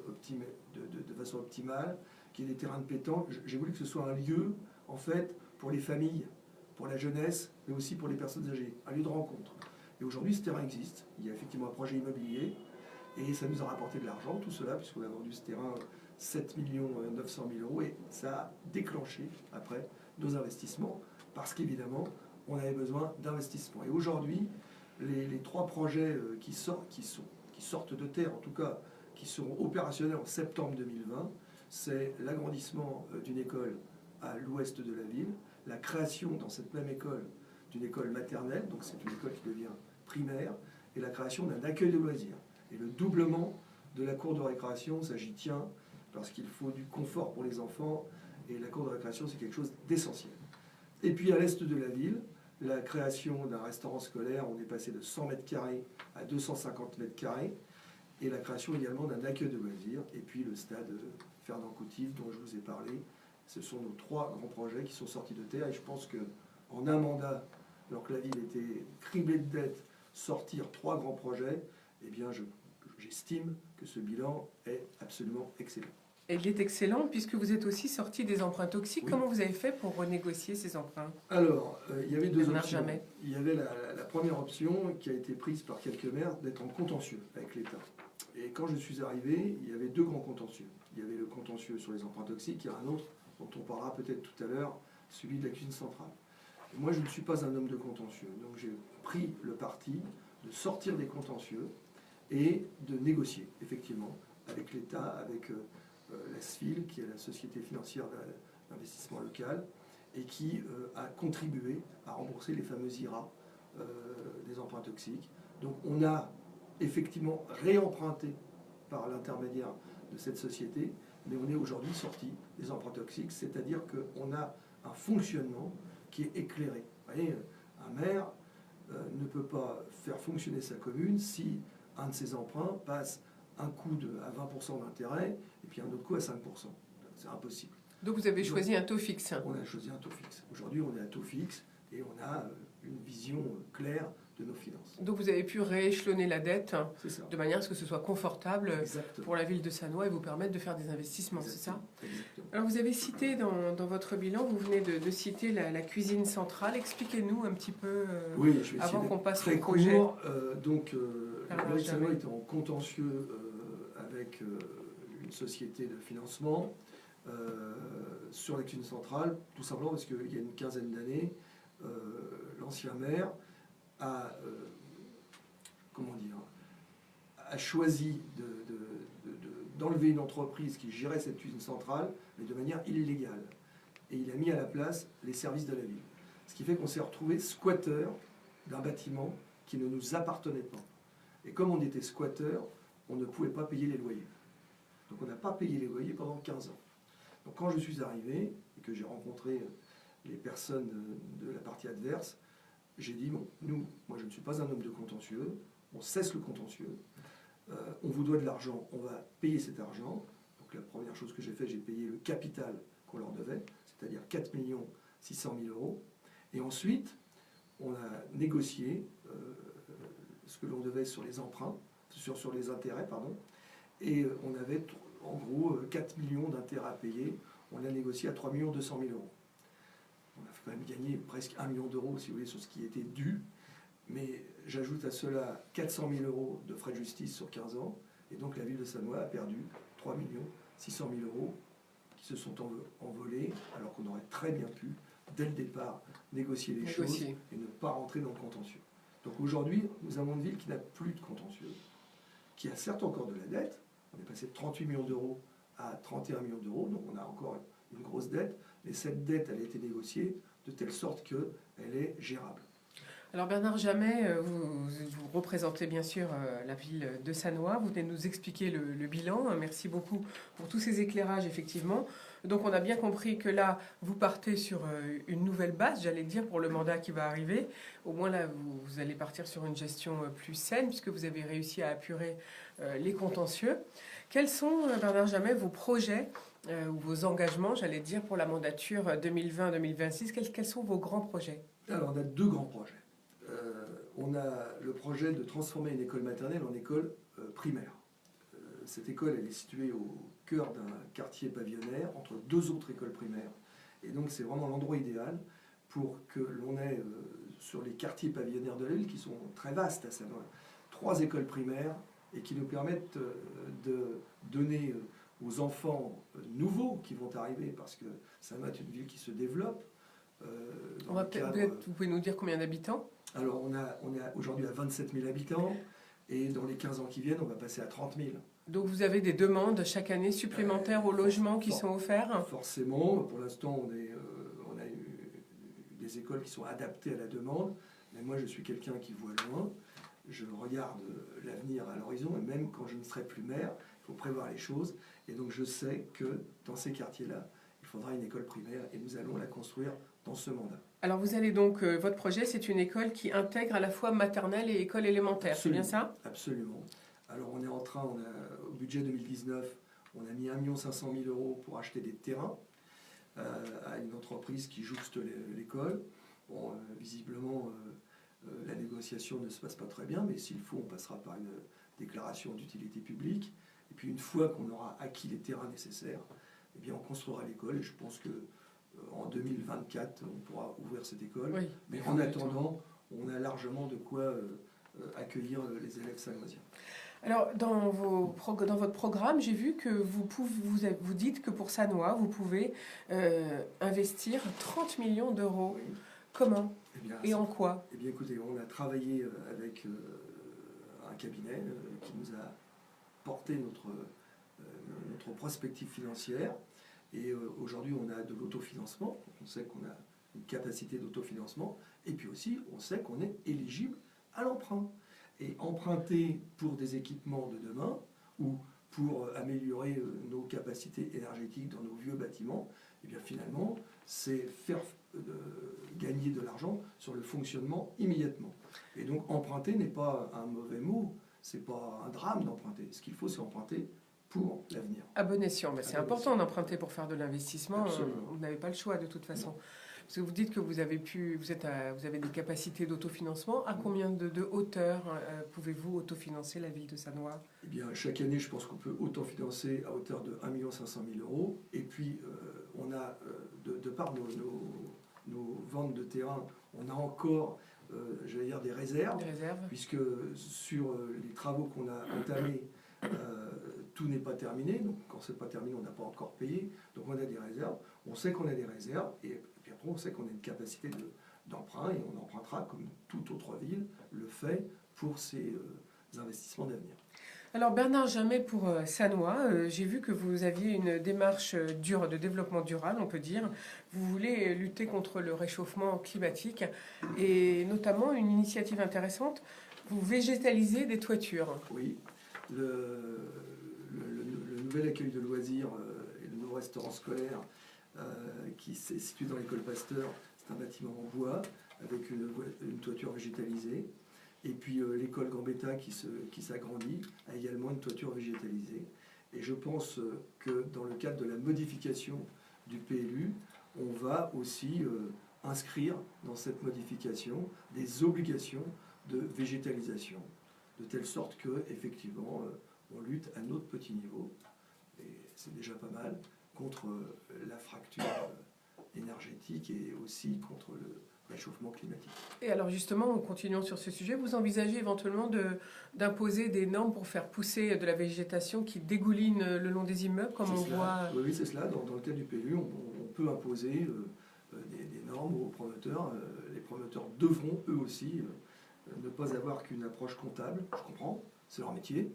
de façon optimale, qu'il y ait des terrains de pétanque. J'ai voulu que ce soit un lieu, en fait, pour les familles, pour la jeunesse, mais aussi pour les personnes âgées, un lieu de rencontre. Et aujourd'hui, ce terrain existe. Il y a effectivement un projet immobilier, et ça nous a rapporté de l'argent, tout cela, puisqu'on a vendu ce terrain 7 900 000 euros, et ça a déclenché, après, nos investissements, parce qu'évidemment, on avait besoin d'investissement. Et aujourd'hui, les 3 projets qui sortent de terre, en tout cas, qui seront opérationnels en septembre 2020, c'est l'agrandissement d'une école à l'ouest de la ville, la création dans cette même école d'une école maternelle, donc c'est une école qui devient primaire, et la création d'un accueil de loisirs. Et le doublement de la cour de récréation, ça j'y tiens, parce qu'il faut du confort pour les enfants, et la cour de récréation c'est quelque chose d'essentiel. Et puis à l'est de la ville, la création d'un restaurant scolaire, on est passé de 100 mètres carrés à 250 mètres carrés, et la création également d'un accueil de loisirs, et puis le stade Fernand Coutive dont je vous ai parlé. Ce sont nos 3 grands projets qui sont sortis de terre, et je pense qu'en un mandat, alors que la ville était criblée de dettes, sortir 3 grands projets, eh bien j'estime que ce bilan est absolument excellent. Et il est excellent puisque vous êtes aussi sorti des emprunts toxiques. Oui. Comment vous avez fait pour renégocier ces emprunts? Alors, il y avait 2 Bernard options. Jamais. Il y avait la première option qui a été prise par quelques maires d'être en contentieux avec l'État. Et quand je suis arrivé, il y avait 2 grands contentieux. Il y avait le contentieux sur les emprunts toxiques, il y a un autre dont on parlera peut-être tout à l'heure, celui de la cuisine centrale. Et moi, je ne suis pas un homme de contentieux, donc j'ai pris le parti de sortir des contentieux et de négocier, effectivement, avec l'État, avec la SFIL, qui est la Société financière d'investissement local, et qui a contribué à rembourser les fameux IRA des emprunts toxiques. Donc on a effectivement réemprunté par l'intermédiaire de cette société, mais on est aujourd'hui sorti des emprunts toxiques, c'est-à-dire qu'on a un fonctionnement qui est éclairé. Vous voyez, un maire ne peut pas faire fonctionner sa commune si un de ses emprunts passe un coup à 20% d'intérêt et puis un autre coup à 5%. C'est impossible. Donc vous avez choisi un taux fixe. On a choisi un taux fixe. Aujourd'hui, on est à taux fixe et on a une vision claire nos finances. Donc vous avez pu rééchelonner la dette C'est ça. de manière à ce que ce soit confortable Exactement. pour la ville de Sannois et vous permettre de faire des investissements, c'est ça? Exactement. Alors vous avez cité dans votre bilan, vous venez de citer la cuisine centrale. Expliquez-nous un petit peu Oui, je vais avant essayer qu'on d'être passe très au projet. court. La Bernard mairie de Sannois Jamais. était en contentieux avec une société de financement sur la cuisine centrale, tout simplement parce qu'il y a une quinzaine d'années, l'ancien maire a, a choisi d'enlever une entreprise qui gérait cette cuisine centrale, mais de manière illégale. Et il a mis à la place les services de la ville. Ce qui fait qu'on s'est retrouvé squatteur d'un bâtiment qui ne nous appartenait pas. Et comme on était squatteur, on ne pouvait pas payer les loyers. Donc on n'a pas payé les loyers pendant 15 ans. Donc quand je suis arrivé et que j'ai rencontré les personnes de la partie adverse, j'ai dit, bon, moi je ne suis pas un homme de contentieux, on cesse le contentieux, on vous doit de l'argent, on va payer cet argent. Donc la première chose que j'ai fait, j'ai payé le capital qu'on leur devait, c'est-à-dire 4 600 000 euros. Et ensuite, on a négocié ce que l'on devait sur les emprunts, sur les intérêts, pardon, et on avait en gros 4 millions d'intérêts à payer. On l'a négocié à 3 200 000 euros. On a quand même gagné presque 1 million d'euros, si vous voulez, sur ce qui était dû. Mais j'ajoute à cela 400 000 euros de frais de justice sur 15 ans. Et donc la ville de Sannois a perdu 3 600 000 euros qui se sont envolés, alors qu'on aurait très bien pu, dès le départ, négocier les choses et ne pas rentrer dans le contentieux. Donc aujourd'hui, nous avons une ville qui n'a plus de contentieux, qui a certes encore de la dette. On est passé de 38 millions d'euros à 31 millions d'euros, donc on a encore une grosse dette. Mais cette dette, elle a été négociée de telle sorte qu'elle est gérable. Alors Bernard Jamais, vous représentez bien sûr la ville de Sannois, vous venez de nous expliquer le bilan, merci beaucoup pour tous ces éclairages effectivement. Donc on a bien compris que là, vous partez sur une nouvelle base, j'allais dire, pour le mandat qui va arriver. Au moins là, vous allez partir sur une gestion plus saine puisque vous avez réussi à apurer les contentieux. Quels sont, Bernard Jamais, vos projets ou vos engagements, j'allais dire, pour la mandature 2020-2026 ? Quels sont vos grands projets ? Alors on a deux grands projets. On a le projet de transformer une école maternelle en école primaire. Cette école, elle est située au cœur d'un quartier pavillonnaire, entre deux autres écoles primaires. Et donc c'est vraiment l'endroit idéal pour que l'on ait, sur les quartiers pavillonnaires de l'île, qui sont très vastes à Sannois, 3 écoles primaires et qui nous permettent de donner aux enfants nouveaux qui vont arriver, parce que Sannois est une ville qui se développe. Vous pouvez nous dire combien d'habitants ? Alors, on est aujourd'hui à 27 000 habitants, et dans les 15 ans qui viennent, on va passer à 30 000. Donc, vous avez des demandes chaque année supplémentaires aux logements qui sont offerts ? Forcément, pour l'instant, on a des écoles qui sont adaptées à la demande, mais moi, je suis quelqu'un qui voit loin. Je regarde l'avenir à l'horizon, et même quand je ne serai plus maire, il faut prévoir les choses. Et donc, je sais que dans ces quartiers-là, il faudra une école primaire, et nous allons la construire dans ce mandat. Alors vous allez donc, votre projet, c'est une école qui intègre à la fois maternelle et école élémentaire, c'est bien ça ? Absolument. Alors on est en train, au budget 2019, on a mis 1 500 000 euros pour acheter des terrains à une entreprise qui jouxte l'école. Bon, visiblement, la négociation ne se passe pas très bien, mais s'il faut, on passera par une déclaration d'utilité publique. Et puis une fois qu'on aura acquis les terrains nécessaires, eh bien, on construira l'école, et je pense que en 2024, on pourra ouvrir cette école. Oui, mais en attendant, on a largement de quoi accueillir les élèves sannoisiens. Alors, dans votre programme, j'ai vu que vous dites que pour Sannois, vous pouvez investir 30 millions d'euros. Oui. Comment ? Et en quoi ? Eh bien, écoutez, on a travaillé avec un cabinet qui nous a porté notre prospective financière. Et aujourd'hui, on a de l'autofinancement. On sait qu'on a une capacité d'autofinancement. Et puis aussi, on sait qu'on est éligible à l'emprunt. Et emprunter pour des équipements de demain ou pour améliorer nos capacités énergétiques dans nos vieux bâtiments, eh bien finalement, c'est faire gagner de l'argent sur le fonctionnement immédiatement. Et donc, emprunter n'est pas un mauvais mot. C'est pas un drame d'emprunter. Ce qu'il faut, c'est emprunter pour l'avenir. À bon escient. C'est important d'emprunter pour faire de l'investissement. Absolument. Vous n'avez pas le choix de toute façon. Non. Parce que vous dites que vous avez des capacités d'autofinancement. À combien de hauteur pouvez-vous autofinancer la ville de Sannois? Eh bien, chaque année, je pense qu'on peut autofinancer à hauteur de 1 500 000 euros. Et puis, on a, de par nos ventes de terrain, on a encore, j'allais dire, des réserves. Des réserves. Puisque sur les travaux qu'on a entamés, tout n'est pas terminé. Donc, quand c'est pas terminé, on n'a pas encore payé. Donc, on a des réserves. On sait qu'on a des réserves. Et puis après, on sait qu'on a une capacité d'emprunt. Et on empruntera, comme toute autre ville le fait, pour ces investissements d'avenir. Alors Bernard Jamet, pour Sannois, j'ai vu que vous aviez une démarche de développement durable, on peut dire. Vous voulez lutter contre le réchauffement climatique et notamment une initiative intéressante, vous végétalisez des toitures. Oui, le nouvel accueil de loisirs et le nouveau restaurant scolaire qui est situé dans l'école Pasteur, c'est un bâtiment en bois avec une toiture végétalisée. Et puis l'école Gambetta qui s'agrandit a également une toiture végétalisée. Et je pense que dans le cadre de la modification du PLU, on va aussi inscrire dans cette modification des obligations de végétalisation, de telle sorte que effectivement on lutte à notre petit niveau, et c'est déjà pas mal, contre la fracture énergétique et aussi contre le réchauffement climatique. Et alors justement, en continuant sur ce sujet, vous envisagez éventuellement d'imposer des normes pour faire pousser de la végétation qui dégouline le long des immeubles, comme on voit... Oui, c'est cela. Dans le cadre du PLU, on peut imposer des normes aux promoteurs. Les promoteurs devront, eux aussi, ne pas avoir qu'une approche comptable. Je comprends, c'est leur métier.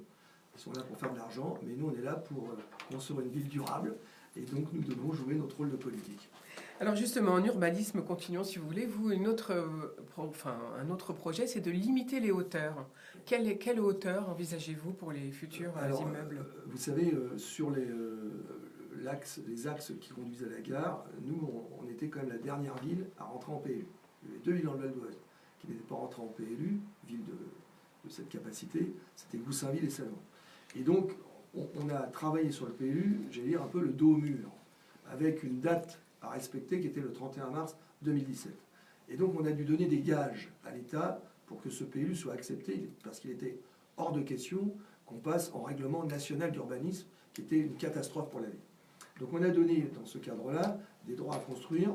Ils sont là pour faire de l'argent, mais nous, on est là pour construire une ville durable. Et donc, nous devons jouer notre rôle de politique. Alors justement, en urbanisme, continuons si vous voulez. Vous, un autre projet, c'est de limiter les hauteurs. Quelle hauteur envisagez-vous pour les futurs immeubles? Vous savez, sur les axes qui conduisent à la gare, nous, on était quand même la dernière ville à rentrer en PLU. Il y avait 2 villes dans le Val d'Oise qui n'étaient pas rentrées en PLU, ville de cette capacité, c'était Goussainville et Salon. Et donc, on a travaillé sur le PLU, j'allais dire un peu le dos au mur, avec une date à respecter qui était le 31 mars 2017. Et donc on a dû donner des gages à l'État pour que ce PLU soit accepté, parce qu'il était hors de question qu'on passe en règlement national d'urbanisme, qui était une catastrophe pour la ville. Donc on a donné dans ce cadre-là des droits à construire,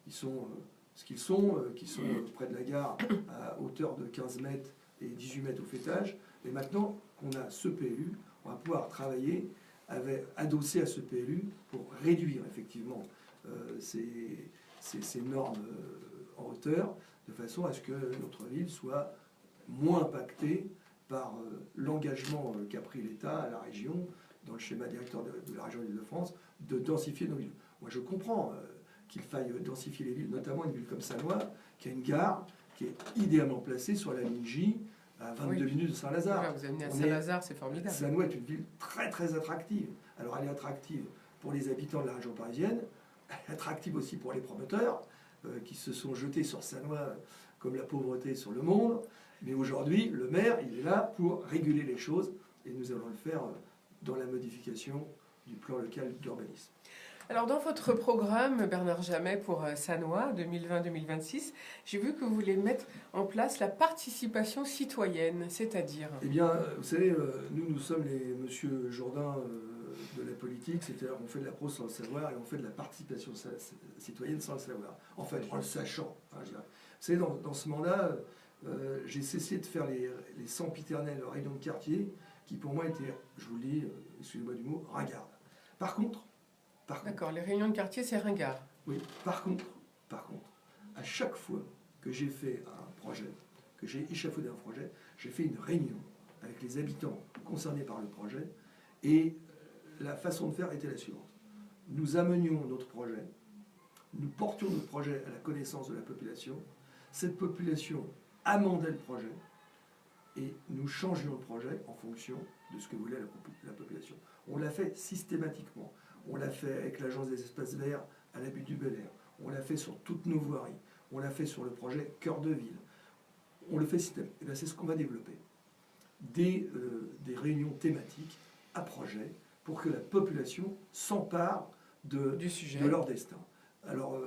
qui sont ce qu'ils sont, qui sont près de la gare à hauteur de 15 mètres et 18 mètres au faîtage. Et maintenant qu'on a ce PLU, on va pouvoir travailler adossé à ce PLU pour réduire effectivement ces normes en hauteur, de façon à ce que notre ville soit moins impactée par l'engagement qu'a pris l'État à la région, dans le schéma directeur de la région d'Île-de-France, de densifier nos villes. Moi je comprends qu'il faille densifier les villes, notamment une ville comme Sannois, qui a une gare qui est idéalement placée sur la ligne J, à 22 minutes de Saint-Lazare. Voilà, vous amenez à Saint-Lazare, c'est formidable. Sannois est une ville très très attractive. Alors elle est attractive pour les habitants de la région parisienne, elle est attractive aussi pour les promoteurs qui se sont jetés sur Sannois comme la pauvreté sur le monde. Mais aujourd'hui, le maire, il est là pour réguler les choses et nous allons le faire dans la modification du plan local d'urbanisme. Alors dans votre programme, Bernard Jamet, pour Sannois 2020-2026, j'ai vu que vous voulez mettre en place la participation citoyenne, c'est-à-dire... Eh bien, vous savez, nous sommes les monsieur Jourdain de la politique, c'est-à-dire qu'on fait de la prose sans le savoir et on fait de la participation citoyenne sans le savoir. En fait, en le sachant. Enfin, je dirais. Vous savez, dans ce mandat, j'ai cessé de faire les sempiternelles réunions de quartier qui pour moi étaient, je vous le dis, excusez-moi du mot, ringardes. Par contre, d'accord, les réunions de quartier, c'est ringard. Oui, par contre, à chaque fois que j'ai fait un projet, que j'ai échafaudé un projet, j'ai fait une réunion avec les habitants concernés par le projet et la façon de faire était la suivante. Nous amenions notre projet, nous portions notre projet à la connaissance de la population, cette population amendait le projet et nous changions le projet en fonction de ce que voulait la population. On l'a fait systématiquement. On l'a fait avec l'Agence des espaces verts à la butte du Bel-Air. On l'a fait sur toutes nos voiries. On l'a fait sur le projet Cœur de Ville. On le fait systématiquement. Et bien c'est ce qu'on va développer. Des réunions thématiques à projet pour que la population s'empare du sujet, de leur destin. Alors,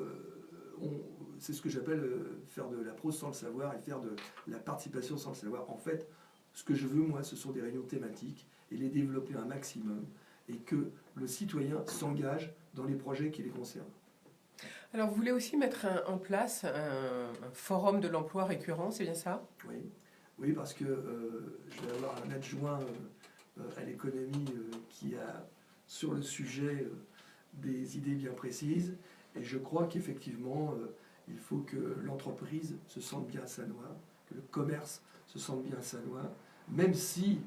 c'est ce que j'appelle faire de la prose sans le savoir et faire de la participation sans le savoir. En fait, ce que je veux, moi, ce sont des réunions thématiques et les développer un maximum et que le citoyen s'engage dans les projets qui les concernent. Alors, vous voulez aussi mettre en place un forum de l'emploi récurrent, c'est bien ça? Oui, oui, parce que je vais avoir un adjoint à l'économie qui a sur le sujet des idées bien précises. Et je crois qu'effectivement, il faut que l'entreprise se sente bien sanois, que le commerce se sente bien sanois, même si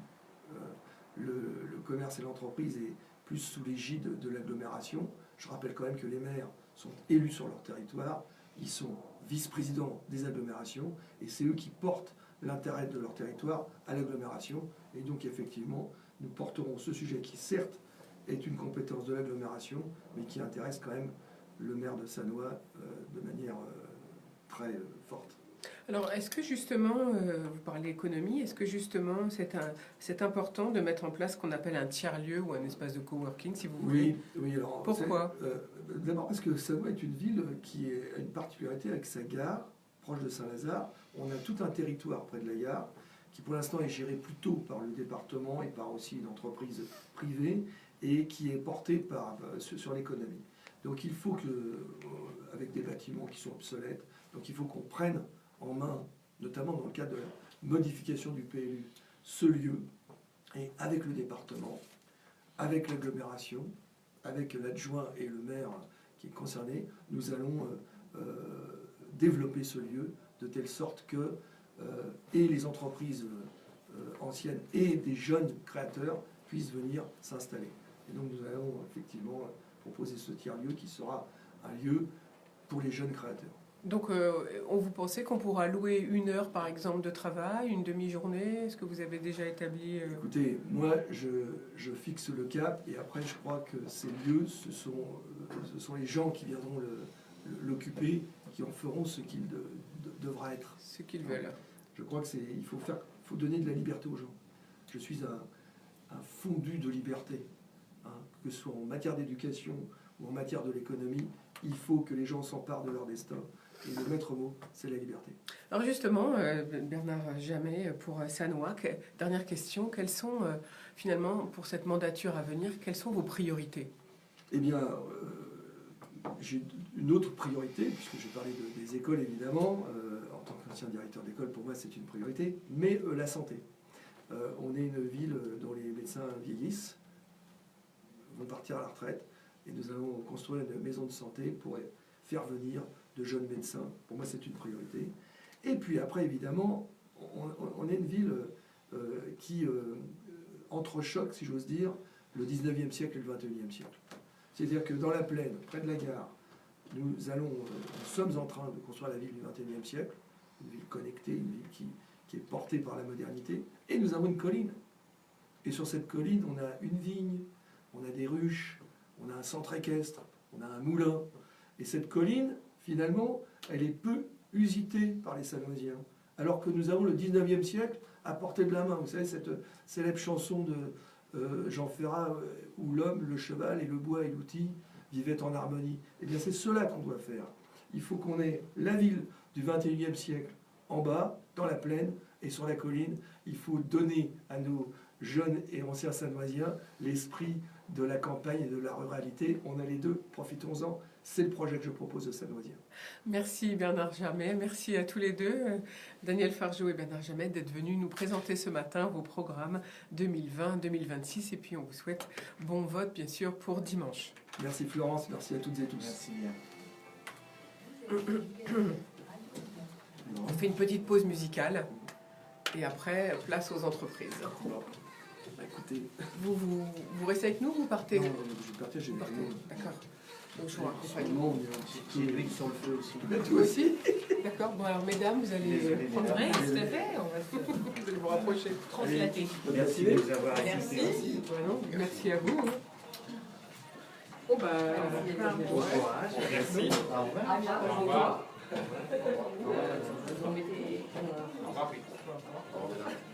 le commerce et l'entreprise est plus sous l'égide de l'agglomération. Je rappelle quand même que les maires sont élus sur leur territoire, ils sont vice-présidents des agglomérations, et c'est eux qui portent l'intérêt de leur territoire à l'agglomération. Et donc effectivement, nous porterons ce sujet qui certes est une compétence de l'agglomération, mais qui intéresse quand même le maire de Sannois de manière très forte. Alors, est-ce que justement, vous parlez économie, est-ce que justement c'est important de mettre en place ce qu'on appelle un tiers-lieu ou un espace de coworking, si vous voulez? Oui, alors... Pourquoi? D'abord parce que Sannois est une ville qui a une particularité avec sa gare, proche de Saint-Lazare. On a tout un territoire près de la gare, qui pour l'instant est géré plutôt par le département et par aussi une entreprise privée, et qui est porté sur l'économie. Donc il faut que, avec des bâtiments qui sont obsolètes, donc il faut qu'on prenne en main, notamment dans le cadre de la modification du PLU, ce lieu, et avec le département, avec l'agglomération, avec l'adjoint et le maire qui est concerné, nous allons développer ce lieu de telle sorte que et les entreprises anciennes et des jeunes créateurs puissent venir s'installer. Et donc nous allons effectivement proposer ce tiers-lieu qui sera un lieu pour les jeunes créateurs. Donc, vous pensez qu'on pourra louer 1 heure, par exemple, de travail, une demi-journée? Est-ce que vous avez déjà établi... Écoutez, moi, je fixe le cap, et après, je crois que ces lieux, ce sont les gens qui viendront l'occuper, qui en feront ce qu'il devra être. Ce qu'ils veulent. Je crois qu'il faut donner de la liberté aux gens. Je suis un fondu de liberté, hein, que ce soit en matière d'éducation ou en matière de l'économie. Il faut que les gens s'emparent de leur destin. Et le maître mot, c'est la liberté. Alors justement, Bernard Jamet, pour Sannois, dernière question, quelles sont finalement, pour cette mandature à venir, quelles sont vos priorités? Eh bien, j'ai une autre priorité, puisque j'ai parlé des écoles évidemment, en tant qu'ancien directeur d'école, pour moi c'est une priorité, mais la santé. On est une ville dont les médecins vieillissent, vont partir à la retraite, et nous allons construire une maison de santé pour faire venir de jeunes médecins. Pour moi, c'est une priorité. Et puis après, évidemment, on est une ville qui entrechoque, si j'ose dire, le 19e siècle et le 21e siècle. C'est-à-dire que dans la plaine, près de la gare, nous sommes en train de construire la ville du 21e siècle, une ville connectée, une ville qui est portée par la modernité, et nous avons une colline. Et sur cette colline, on a une vigne, on a des ruches, on a un centre équestre, on a un moulin. Et cette colline, finalement, elle est peu usitée par les Sannoisiens. Alors que nous avons le 19e siècle à portée de la main. Vous savez, cette célèbre chanson de Jean Ferrat, où l'homme, le cheval et le bois et l'outil vivaient en harmonie. Eh bien, c'est cela qu'on doit faire. Il faut qu'on ait la ville du 21e siècle en bas, dans la plaine et sur la colline. Il faut donner à nos jeunes et anciens Sannoisiens l'esprit de la campagne et de la ruralité. On a les deux, profitons-en. C'est le projet que je propose aux Sannoisiens. Merci Bernard Jamet, merci à tous les deux, Daniel Fargeot et Bernard Jamet, d'être venus nous présenter ce matin vos programmes 2020-2026. Et puis on vous souhaite bon vote, bien sûr, pour dimanche. Merci Florence, merci à toutes et tous. Merci. On fait une petite pause musicale et après, place aux entreprises. Bon. Bah, écoutez, Vous restez avec nous ou vous partez? non, je vais partir, j'ai des réunions. D'accord. Donc je vous raccompagne. Seulement, on est un petit peu... J'ai l'huile sur le feu aussi. Toi aussi? D'accord. Bon alors mesdames, vous allez Désolé, prendre Oui, mesdames. tout à fait, on va se vous allez vous rapprocher. translater. Merci de nous avoir Merci. assistés. Voilà, merci à vous. hein. Bon bah, Bon courage. Merci. Au revoir. Au revoir.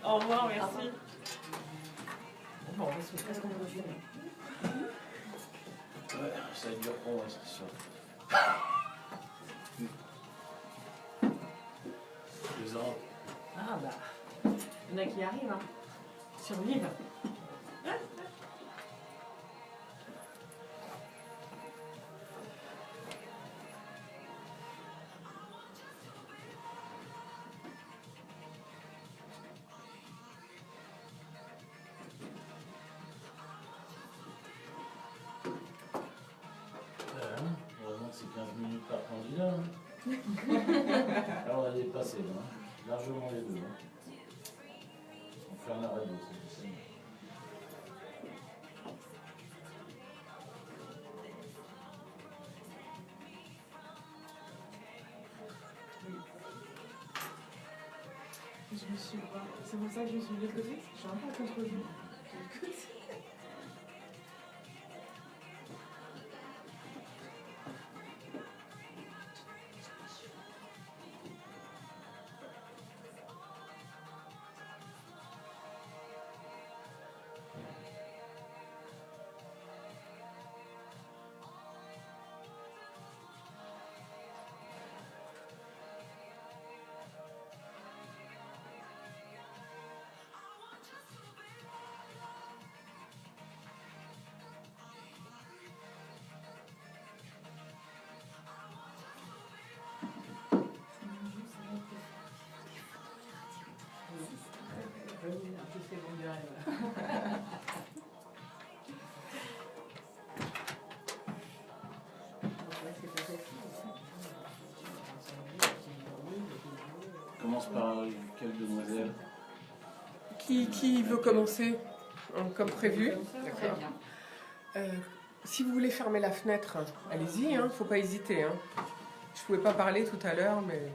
Au revoir, merci. Bon, qu'est-ce qu'on veut faire? Ouais, ça dure pour moi, c'est sûr. Ah bah, il y en a qui y arrivent, hein. Survivre. Heureusement que c'est 15 minutes par candidat. Hein. Alors on a dépassé, là, hein. Largement les deux. Hein. On fait un arrêt d'eau, c'est tout ça. Je me suis pas. C'est pour ça que je me suis de côté. Je suis un peu contre vous. Commence par quelle demoiselle? Qui veut commencer comme prévu? D'accord. Si vous voulez fermer la fenêtre, allez-y, il ne faut pas hésiter. Hein. Je ne pouvais pas parler tout à l'heure, mais...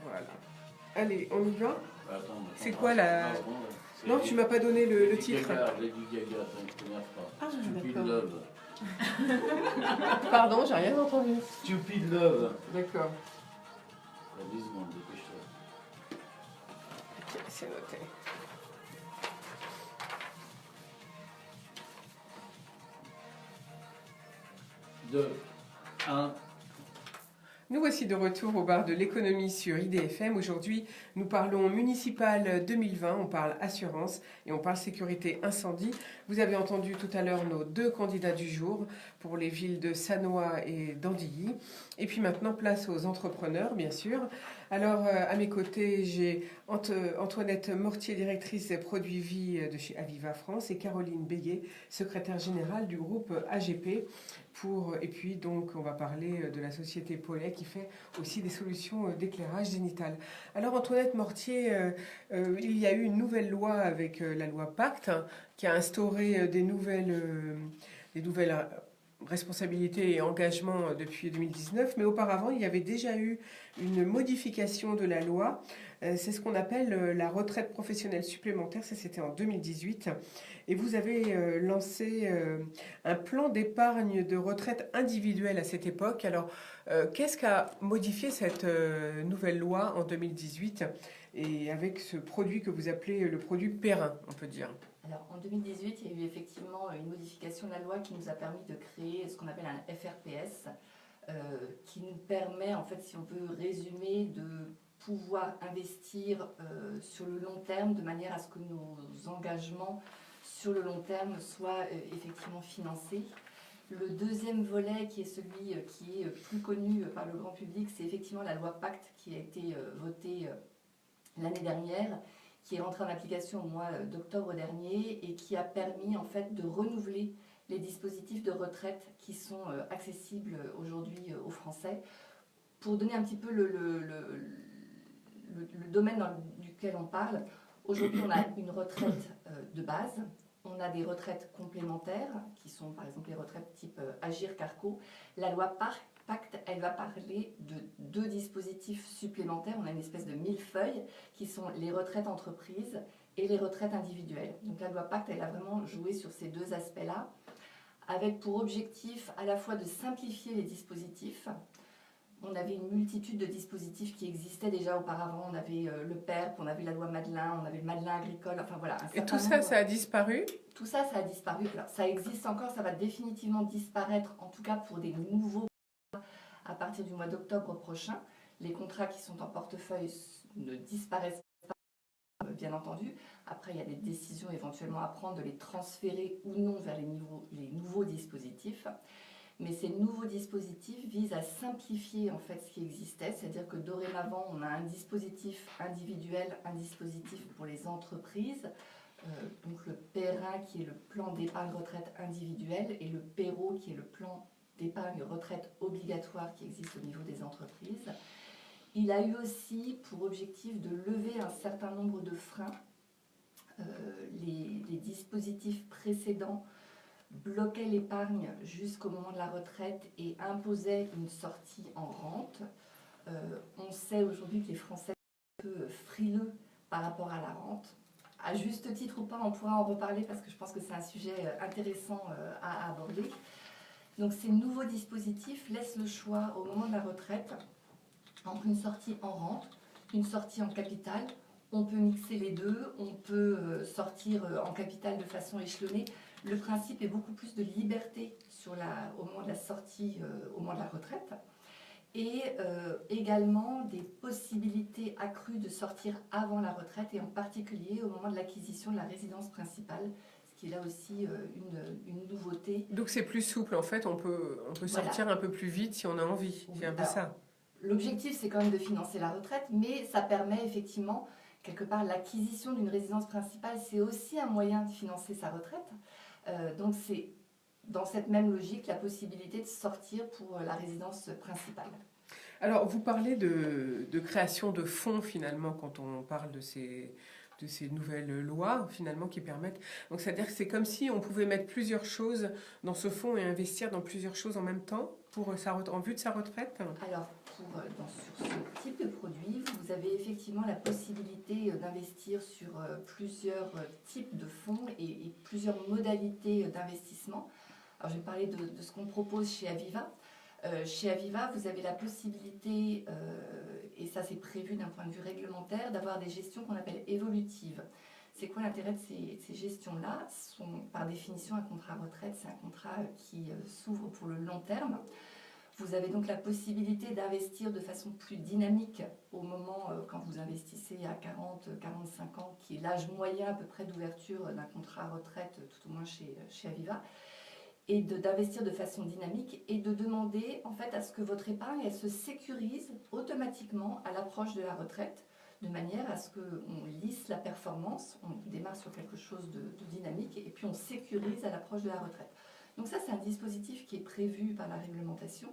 Voilà. Allez, on y va? Attends, C'est quoi la... Ah, bon, c'est Non, tu m'as pas donné le Lady titre. Gaga, Lady Gaga, donc t'énerve pas. Ah, Stupid d'accord. Love. Pardon, j'ai rien entendu. Stupid Love. D'accord. 10 secondes, dépêche-toi. Ok, c'est noté. Deux, un. Nous voici de retour au bar de l'économie sur IDFM. Aujourd'hui, nous parlons municipal 2020, on parle assurance et on parle sécurité incendie. Vous avez entendu tout à l'heure nos deux candidats du jour pour les villes de Sannois et d'Andilly. Et puis maintenant, place aux entrepreneurs, bien sûr. Alors, à mes côtés, j'ai Antoinette Mortier, directrice des produits vie de chez Aviva France, et Caroline Béguet, secrétaire générale du groupe AGP. Et puis, donc, on va parler de la société Paulet qui fait aussi des solutions d'éclairage génital. Alors, Antoinette Mortier, il y a eu une nouvelle loi avec la loi Pacte qui a instauré des nouvelles responsabilités et engagements depuis 2019, mais auparavant, il y avait déjà eu une modification de la loi. C'est ce qu'on appelle la retraite professionnelle supplémentaire, ça c'était en 2018. Et vous avez lancé un plan d'épargne de retraite individuelle à cette époque. Alors, qu'est-ce qu'a modifié cette nouvelle loi en 2018 et avec ce produit que vous appelez le produit Perrin, on peut dire? Alors, en 2018, il y a eu effectivement une modification de la loi qui nous a permis de créer ce qu'on appelle un FRPS, qui nous permet, en fait, si on peut résumer, de pouvoir investir sur le long terme de manière à ce que nos engagements sur le long terme soient effectivement financés. Le deuxième volet, qui est celui qui est plus connu par le grand public, c'est effectivement la loi Pacte qui a été votée l'année dernière, qui est rentrée en application au mois d'octobre dernier et qui a permis en fait de renouveler les dispositifs de retraite qui sont accessibles aujourd'hui aux Français. Pour donner un petit peu le domaine duquel on parle, aujourd'hui on a une retraite de base, on a des retraites complémentaires qui sont par exemple les retraites type Agir Carco. La loi Pacte, elle va parler de deux dispositifs supplémentaires. On a une espèce de millefeuille qui sont les retraites entreprises et les retraites individuelles. Donc la loi Pacte, elle a vraiment joué sur ces deux aspects-là, avec pour objectif à la fois de simplifier les dispositifs. On avait une multitude de dispositifs qui existaient déjà auparavant. On avait le PERP, on avait la loi Madelin, on avait le Madelin agricole, enfin voilà. Et tout ça, ça a disparu? Tout ça, ça a disparu. Alors, ça existe encore, ça va définitivement disparaître, en tout cas pour des nouveaux à partir du mois d'octobre prochain. Les contrats qui sont en portefeuille ne disparaissent pas, bien entendu. Après, il y a des décisions éventuellement à prendre de les transférer ou non vers les nouveaux dispositifs. Mais ces nouveaux dispositifs visent à simplifier en fait ce qui existait, c'est-à-dire que dorénavant, on a un dispositif individuel, un dispositif pour les entreprises, donc le PERIN qui est le plan d'épargne retraite individuel et le PERO qui est le plan d'épargne retraite obligatoire qui existe au niveau des entreprises. Il a eu aussi pour objectif de lever un certain nombre de freins. Les dispositifs précédents bloquaient l'épargne jusqu'au moment de la retraite et imposaient une sortie en rente. On sait aujourd'hui que les Français sont un peu frileux par rapport à la rente. À juste titre ou pas, on pourra en reparler parce que je pense que c'est un sujet intéressant à aborder. Donc ces nouveaux dispositifs laissent le choix au moment de la retraite entre une sortie en rente, une sortie en capital. On peut mixer les deux, on peut sortir en capital de façon échelonnée. Le principe est beaucoup plus de liberté au moment de la sortie, au moment de la retraite. Et également des possibilités accrues de sortir avant la retraite et en particulier au moment de l'acquisition de la résidence principale, ce qui est là aussi une nouveauté. Donc c'est plus souple en fait, on peut sortir un peu plus vite si on a envie, c'est un peu ça. L'objectif c'est quand même de financer la retraite, mais ça permet effectivement, quelque part l'acquisition d'une résidence principale, c'est aussi un moyen de financer sa retraite. Donc c'est dans cette même logique la possibilité de sortir pour la résidence principale. Alors vous parlez de création de fonds finalement quand on parle de ces nouvelles lois finalement qui permettent. Donc c'est-à-dire que c'est comme si on pouvait mettre plusieurs choses dans ce fonds et investir dans plusieurs choses en même temps en vue de sa retraite. Alors sur ce type de produit, vous avez effectivement la possibilité d'investir sur plusieurs types de fonds et plusieurs modalités d'investissement. Alors je vais parler de ce qu'on propose chez Aviva. Chez Aviva, vous avez la possibilité, et ça c'est prévu d'un point de vue réglementaire, d'avoir des gestions qu'on appelle évolutives. C'est quoi l'intérêt de ces gestions-là? Ce sont par définition un contrat retraite, c'est un contrat qui s'ouvre pour le long terme. Vous avez donc la possibilité d'investir de façon plus dynamique au moment quand vous investissez à 40-45 ans, qui est l'âge moyen à peu près d'ouverture d'un contrat retraite, tout au moins chez Aviva, et d'investir de façon dynamique et de demander en fait à ce que votre épargne elle se sécurise automatiquement à l'approche de la retraite, de manière à ce qu'on lisse la performance, on démarre sur quelque chose de dynamique et puis on sécurise à l'approche de la retraite. Donc ça, c'est un dispositif qui est prévu par la réglementation,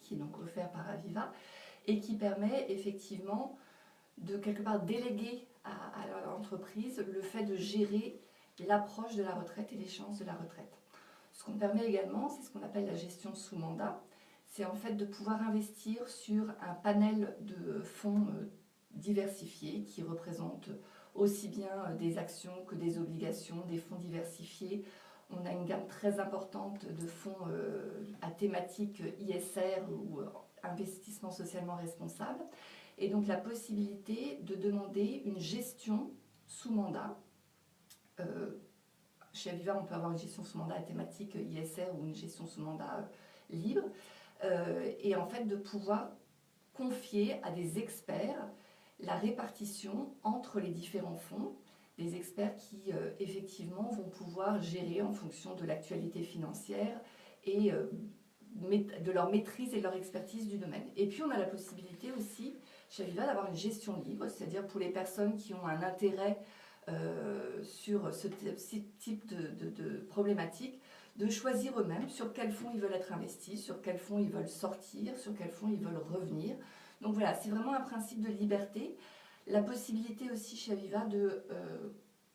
qui est donc offert par Aviva, et qui permet effectivement de quelque part déléguer à l'entreprise le fait de gérer l'approche de la retraite et l'échéance de la retraite. Ce qu'on permet également, c'est ce qu'on appelle la gestion sous mandat, c'est en fait de pouvoir investir sur un panel de fonds diversifiés qui représentent aussi bien des actions que des obligations, des fonds diversifiés. On a une gamme très importante de fonds à thématique ISR ou investissement socialement responsable. Et donc la possibilité de demander une gestion sous mandat. Chez Aviva, on peut avoir une gestion sous mandat à thématique ISR ou une gestion sous mandat libre. Et en fait de pouvoir confier à des experts la répartition entre les différents fonds. Des experts qui, effectivement, vont pouvoir gérer en fonction de l'actualité financière et de leur maîtrise et de leur expertise du domaine. Et puis, on a la possibilité aussi, chez Aviva, d'avoir une gestion libre, c'est-à-dire pour les personnes qui ont un intérêt sur ce type de problématique, de choisir eux-mêmes sur quel fonds ils veulent être investis, sur quel fonds ils veulent sortir, sur quel fonds ils veulent revenir. Donc voilà, c'est vraiment un principe de liberté. La possibilité aussi chez Aviva de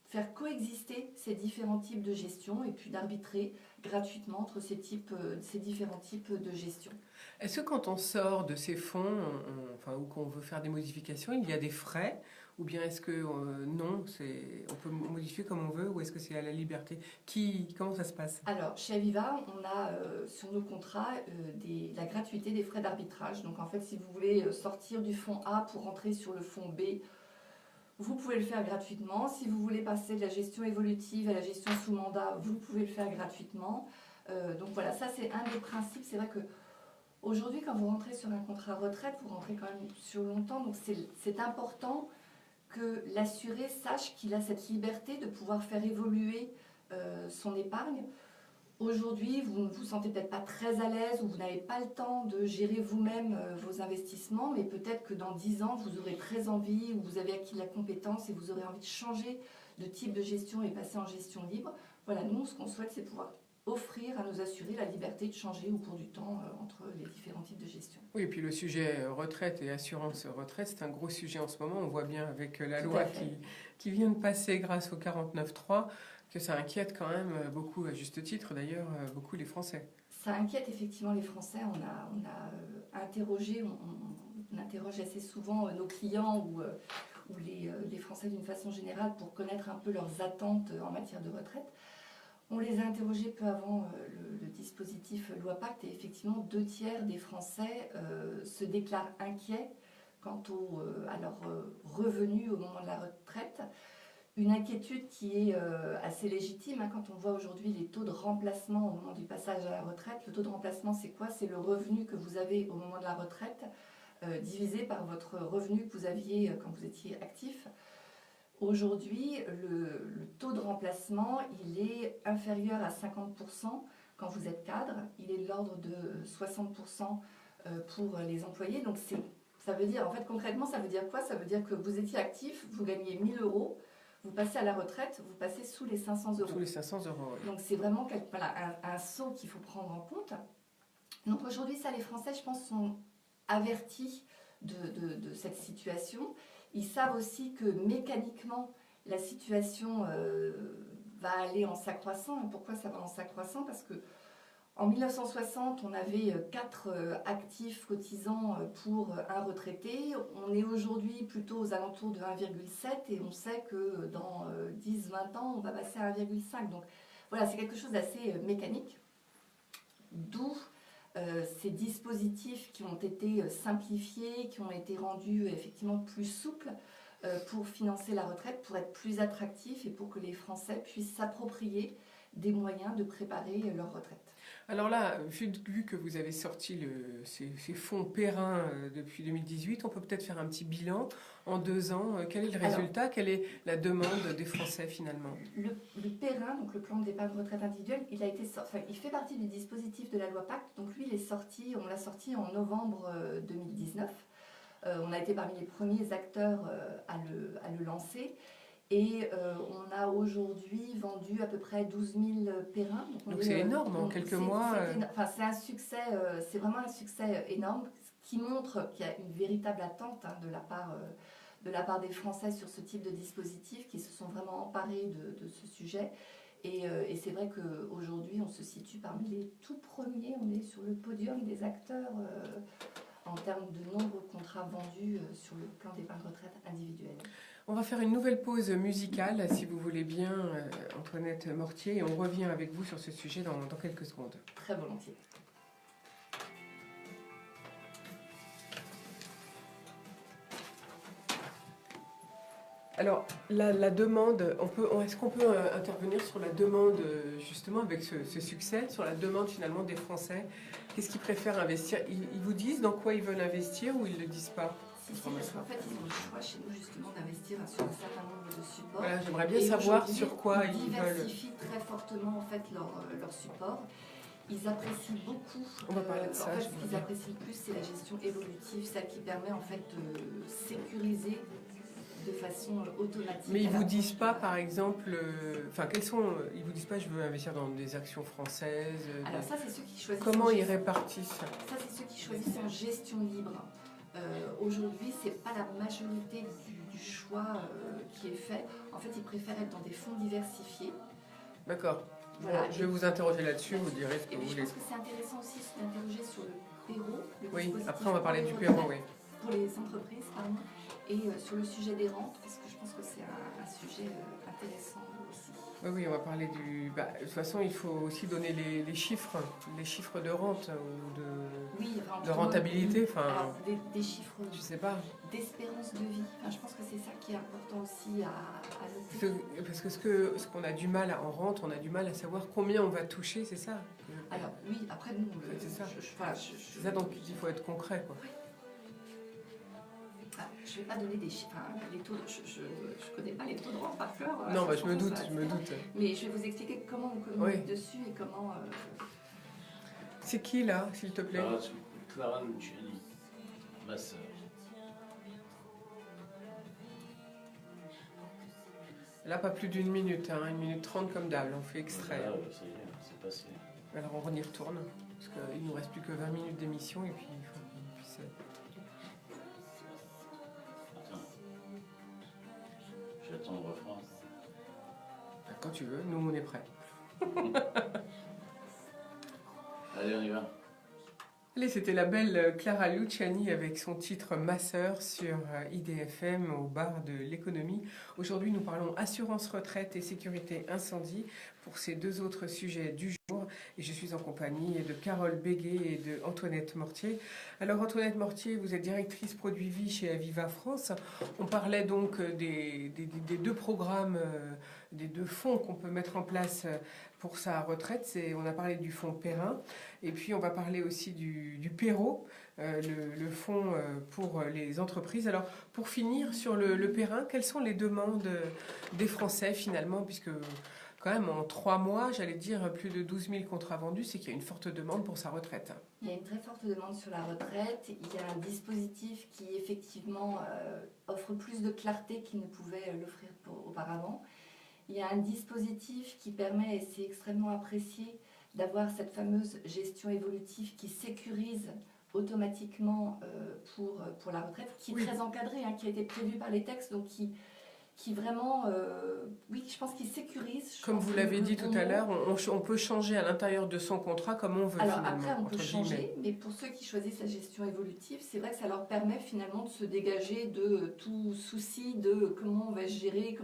faire coexister ces différents types de gestion et puis d'arbitrer gratuitement entre ces différents types de gestion. Est-ce que quand on sort de ces fonds, ou qu'on veut faire des modifications, il y a des frais? Ou bien est-ce que non, on peut modifier comme on veut, ou est-ce que c'est à la liberté? Comment ça se passe? Alors, chez Aviva, on a sur nos contrats la gratuité des frais d'arbitrage. Donc en fait, si vous voulez sortir du fonds A pour rentrer sur le fonds B, vous pouvez le faire gratuitement. Si vous voulez passer de la gestion évolutive à la gestion sous mandat, vous pouvez le faire gratuitement. Donc voilà, ça c'est un des principes. C'est vrai que Aujourd'hui, quand vous rentrez sur un contrat retraite, vous rentrez quand même sur longtemps. Donc c'est important que l'assuré sache qu'il a cette liberté de pouvoir faire évoluer son épargne. Aujourd'hui, vous ne vous sentez peut-être pas très à l'aise ou vous n'avez pas le temps de gérer vous-même vos investissements, mais peut-être que dans 10 ans, vous aurez très envie ou vous avez acquis de la compétence et vous aurez envie de changer de type de gestion et passer en gestion libre. Voilà, nous, ce qu'on souhaite, c'est pouvoir offrir à nos assurés la liberté de changer au cours du temps entre les différents types de gestion. Oui, et puis le sujet retraite et assurance retraite, c'est un gros sujet en ce moment. On voit bien avec la Tout loi à fait. qui vient de passer grâce au 49.3 que ça inquiète quand même beaucoup, à juste titre d'ailleurs, beaucoup les Français. Ça inquiète effectivement les Français. On a interrogé, on interroge assez souvent nos clients ou les Français d'une façon générale pour connaître un peu leurs attentes en matière de retraite. On les a interrogés peu avant le dispositif Loi Pacte et effectivement 2/3 des Français se déclarent inquiets quant à leurs revenus au moment de la retraite. Une inquiétude qui est assez légitime hein, quand on voit aujourd'hui les taux de remplacement au moment du passage à la retraite. Le taux de remplacement, c'est quoi? C'est le revenu que vous avez au moment de la retraite divisé par votre revenu que vous aviez quand vous étiez actif. Aujourd'hui, le taux de remplacement, il est inférieur à 50% quand vous êtes cadre. Il est de l'ordre de 60% pour les employés. Donc ça veut dire, en fait, concrètement, ça veut dire quoi? Ça veut dire que vous étiez actif, vous gagnez 1 000 euros. Vous passez à la retraite, vous passez sous les 500 euros. Sous les 500 euros, oui. Donc c'est vraiment un saut qu'il faut prendre en compte. Donc aujourd'hui, ça, les Français, je pense, sont avertis de cette situation. Ils savent aussi que mécaniquement, la situation va aller en s'accroissant. Et pourquoi ça va en s'accroissant? Parce que en 1960, on avait 4 actifs cotisants pour un retraité. On est aujourd'hui plutôt aux alentours de 1,7 et on sait que dans 10-20 ans, on va passer à 1,5. Donc voilà, c'est quelque chose d'assez mécanique. D'où ces dispositifs qui ont été simplifiés, qui ont été rendus effectivement plus souples pour financer la retraite, pour être plus attractifs et pour que les Français puissent s'approprier des moyens de préparer leur retraite. Alors là, vu que vous avez sorti ces fonds Perrin depuis 2018, on peut peut-être faire un petit bilan en 2 ans. Quel est le résultat? Quelle est la demande des Français finalement? Le Perrin, donc le plan d'épargne retraite individuelle, il fait partie du dispositif de la loi Pacte. Donc lui, on l'a sorti en novembre 2019. On a été parmi les premiers acteurs à le lancer. Et on a aujourd'hui vendu à peu près 12 000 Perrins. Donc c'est énorme, en quelques mois. C'est un succès, c'est vraiment un succès énorme qui montre qu'il y a une véritable attente hein, de la part des Français sur ce type de dispositif, qui se sont vraiment emparés de ce sujet. Et c'est vrai qu'aujourd'hui, on se situe parmi les tout premiers, on est sur le podium des acteurs en termes de nombre de contrats vendus sur le plan d'épargne retraite individuelle. On va faire une nouvelle pause musicale, si vous voulez bien, Antoinette Mortier, et on revient avec vous sur ce sujet dans quelques secondes. Très volontiers. Alors, la demande, est-ce qu'on peut intervenir sur la demande, justement, avec ce succès, sur la demande finalement des Français? Qu'est-ce qu'ils préfèrent investir? Ils vous disent dans quoi ils veulent investir ou ils ne le disent pas? Si, parce qu'en fait, ils ont le choix chez nous justement d'investir sur un certain nombre de supports. Voilà, j'aimerais bien savoir sur quoi ils veulent. Ils diversifient très fortement en fait leur support. Ils apprécient beaucoup. On va parler de ça. En fait, ce qu'ils apprécient le plus, c'est la gestion évolutive, celle qui permet en fait de sécuriser de façon automatique. Mais ils vous disent pas, par exemple, ils vous disent pas, je veux investir dans des actions françaises. Alors ça, c'est ceux qui choisissent. Comment ils répartissent? Ça, c'est ceux qui choisissent en gestion libre. Aujourd'hui, c'est pas la majorité du choix qui est fait. En fait, ils préfèrent être dans des fonds diversifiés. D'accord. Voilà. Je vais vous interroger là-dessus, vous direz ce que vous Je voulez. pense que c'est intéressant aussi d'interroger sur le Perro. Oui, après on va parler du Perro, oui. Pour les entreprises, pardon. Et sur le sujet des rentes, parce que je pense que c'est un sujet intéressant aussi. Oui, on va parler de toute façon, il faut aussi donner les chiffres de rente ou de rentabilité. Alors, des chiffres, je sais pas. D'espérance de vie. Je pense que c'est ça qui est important aussi à noter. Parce que ce qu'on a du mal on a du mal à savoir combien on va toucher, c'est ça? Alors oui, après nous, C'est ça. je C'est ça, donc il faut être concret, quoi. ne vais pas donner des chiffres, hein, les taux, je connais pas les taux de rente par cœur. Non, ça je me se doute, passe, je me doute. Mais je vais vous expliquer comment on communique dessus et comment... C'est qui, là, s'il te plaît? Clara Luciani, ma sœur. Là, pas plus d'une minute, hein, 1 minute 30 comme d'hab, on fait extrait. Là, ça y est, c'est passé. Alors on y retourne, parce qu'il nous reste plus que 20 minutes d'émission et puis il faut qu'on puisse... Attends. J'attends le refrain. Quand tu veux, nous on est prêts. Allez, on y va. Allez, c'était la belle Clara Luciani avec son titre Ma sœur sur IDFM au bar de l'économie. Aujourd'hui, nous parlons assurance retraite et sécurité incendie pour ces 2 autres sujets du jour. Et je suis en compagnie de Carole Béguet et de Antoinette Mortier. Alors Antoinette Mortier, vous êtes directrice produit vie chez Aviva France. On parlait donc des 2 programmes, des 2 fonds qu'on peut mettre en place pour sa retraite. On a parlé du fonds Perrin et puis on va parler aussi du Perrault, le fonds pour les entreprises. Alors pour finir sur le Perrin, quelles sont les demandes des Français finalement, puisque quand même en 3 mois, j'allais dire plus de 12 000 contrats vendus, c'est qu'il y a une forte demande pour sa retraite. Il y a une très forte demande sur la retraite. Il y a un dispositif qui effectivement offre plus de clarté qu'il ne pouvait l'offrir auparavant. Il y a un dispositif qui permet, et c'est extrêmement apprécié, d'avoir cette fameuse gestion évolutive qui sécurise automatiquement pour la retraite, qui est très encadrée, hein, qui a été prévue par les textes, donc qui vraiment, oui, je pense qu'il sécurise. Comme vous l'avez dit tout à l'heure, on peut changer à l'intérieur de son contrat comme on veut. Alors après, on peut changer, mais pour ceux qui choisissent la gestion évolutive, c'est vrai que ça leur permet finalement de se dégager de tout souci de comment on va gérer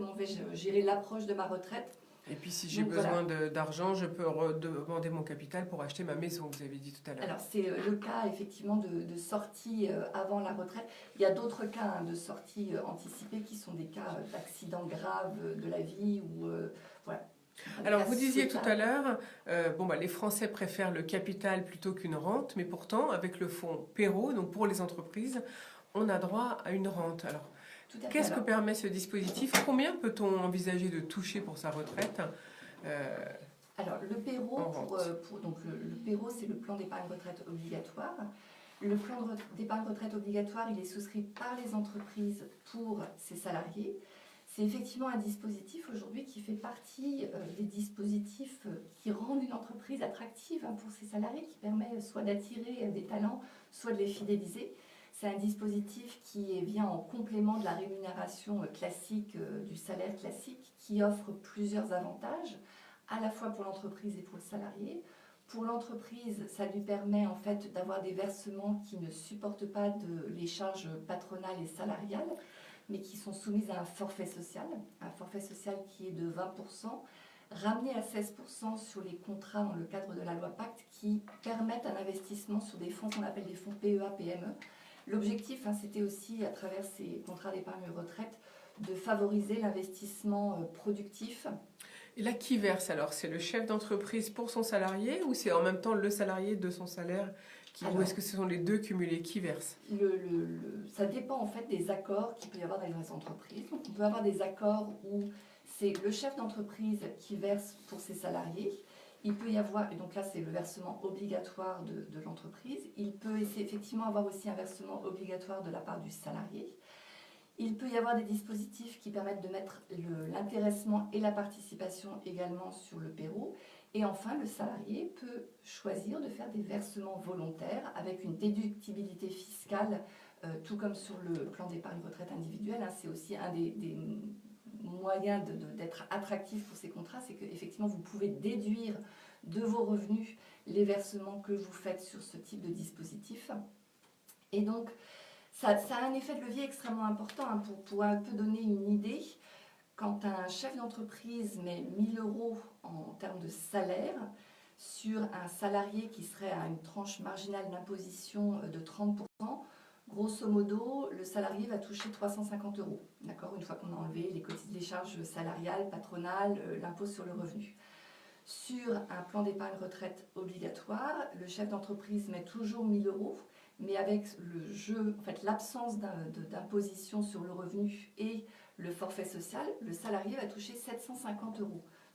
l'approche de ma retraite. Et puis si j'ai besoin d'argent, je peux demander mon capital pour acheter ma maison, vous avez dit tout à l'heure. Alors c'est le cas effectivement de sortie avant la retraite. Il y a d'autres cas de sortie anticipée qui sont des cas d'accidents graves de la vie ou voilà. Alors vous disiez tout à l'heure, les Français préfèrent le capital plutôt qu'une rente, mais pourtant avec le fonds Perrault, donc pour les entreprises, on a droit à une rente. Alors qu'est-ce que permet ce dispositif? Combien peut-on envisager de toucher pour sa retraite? Alors, le Perrault, le Perrault, c'est le plan d'épargne retraite obligatoire. Le plan d'épargne retraite obligatoire, il est souscrit par les entreprises pour ses salariés. C'est effectivement un dispositif aujourd'hui qui fait partie des dispositifs qui rendent une entreprise attractive pour ses salariés, qui permet soit d'attirer des talents, soit de les fidéliser. C'est un dispositif qui vient en complément de la rémunération classique, du salaire classique, qui offre plusieurs avantages, à la fois pour l'entreprise et pour le salarié. Pour l'entreprise, ça lui permet en fait d'avoir des versements qui ne supportent pas les charges patronales et salariales, mais qui sont soumises à un forfait social qui est de 20%, ramené à 16% sur les contrats dans le cadre de la loi Pacte, qui permettent un investissement sur des fonds qu'on appelle des fonds PEA-PME. L'objectif, c'était aussi, à travers ces contrats d'épargne retraite, de favoriser l'investissement productif. Et là, qui verse alors? C'est le chef d'entreprise pour son salarié ou c'est en même temps le salarié de son salaire ou est-ce que ce sont les 2 cumulés? Qui verse? Ça dépend en fait des accords qu'il peut y avoir dans les entreprises. Donc, on peut avoir des accords où c'est le chef d'entreprise qui verse pour ses salariés. Il peut y avoir, et donc là c'est le versement obligatoire de l'entreprise, il peut effectivement avoir aussi un versement obligatoire de la part du salarié. Il peut y avoir des dispositifs qui permettent de mettre l'intéressement et la participation également sur le Perrault. Et enfin, le salarié peut choisir de faire des versements volontaires avec une déductibilité fiscale, tout comme sur le plan d'épargne retraite individuelle. C'est aussi un des moyen d'être attractif pour ces contrats, c'est qu'effectivement vous pouvez déduire de vos revenus les versements que vous faites sur ce type de dispositif. Et donc ça a un effet de levier extrêmement important pour un peu donner une idée. Quand un chef d'entreprise met 1 000 € en termes de salaire sur un salarié qui serait à une tranche marginale d'imposition de 30%, grosso modo, le salarié va toucher 350 €, d'accord, une fois qu'on a enlevé les charges salariales, patronales, l'impôt sur le revenu. Sur un plan d'épargne retraite obligatoire, le chef d'entreprise met toujours 1 000 €, mais avec le jeu, en fait, l'absence d'imposition sur le revenu et le forfait social, le salarié va toucher 750 €.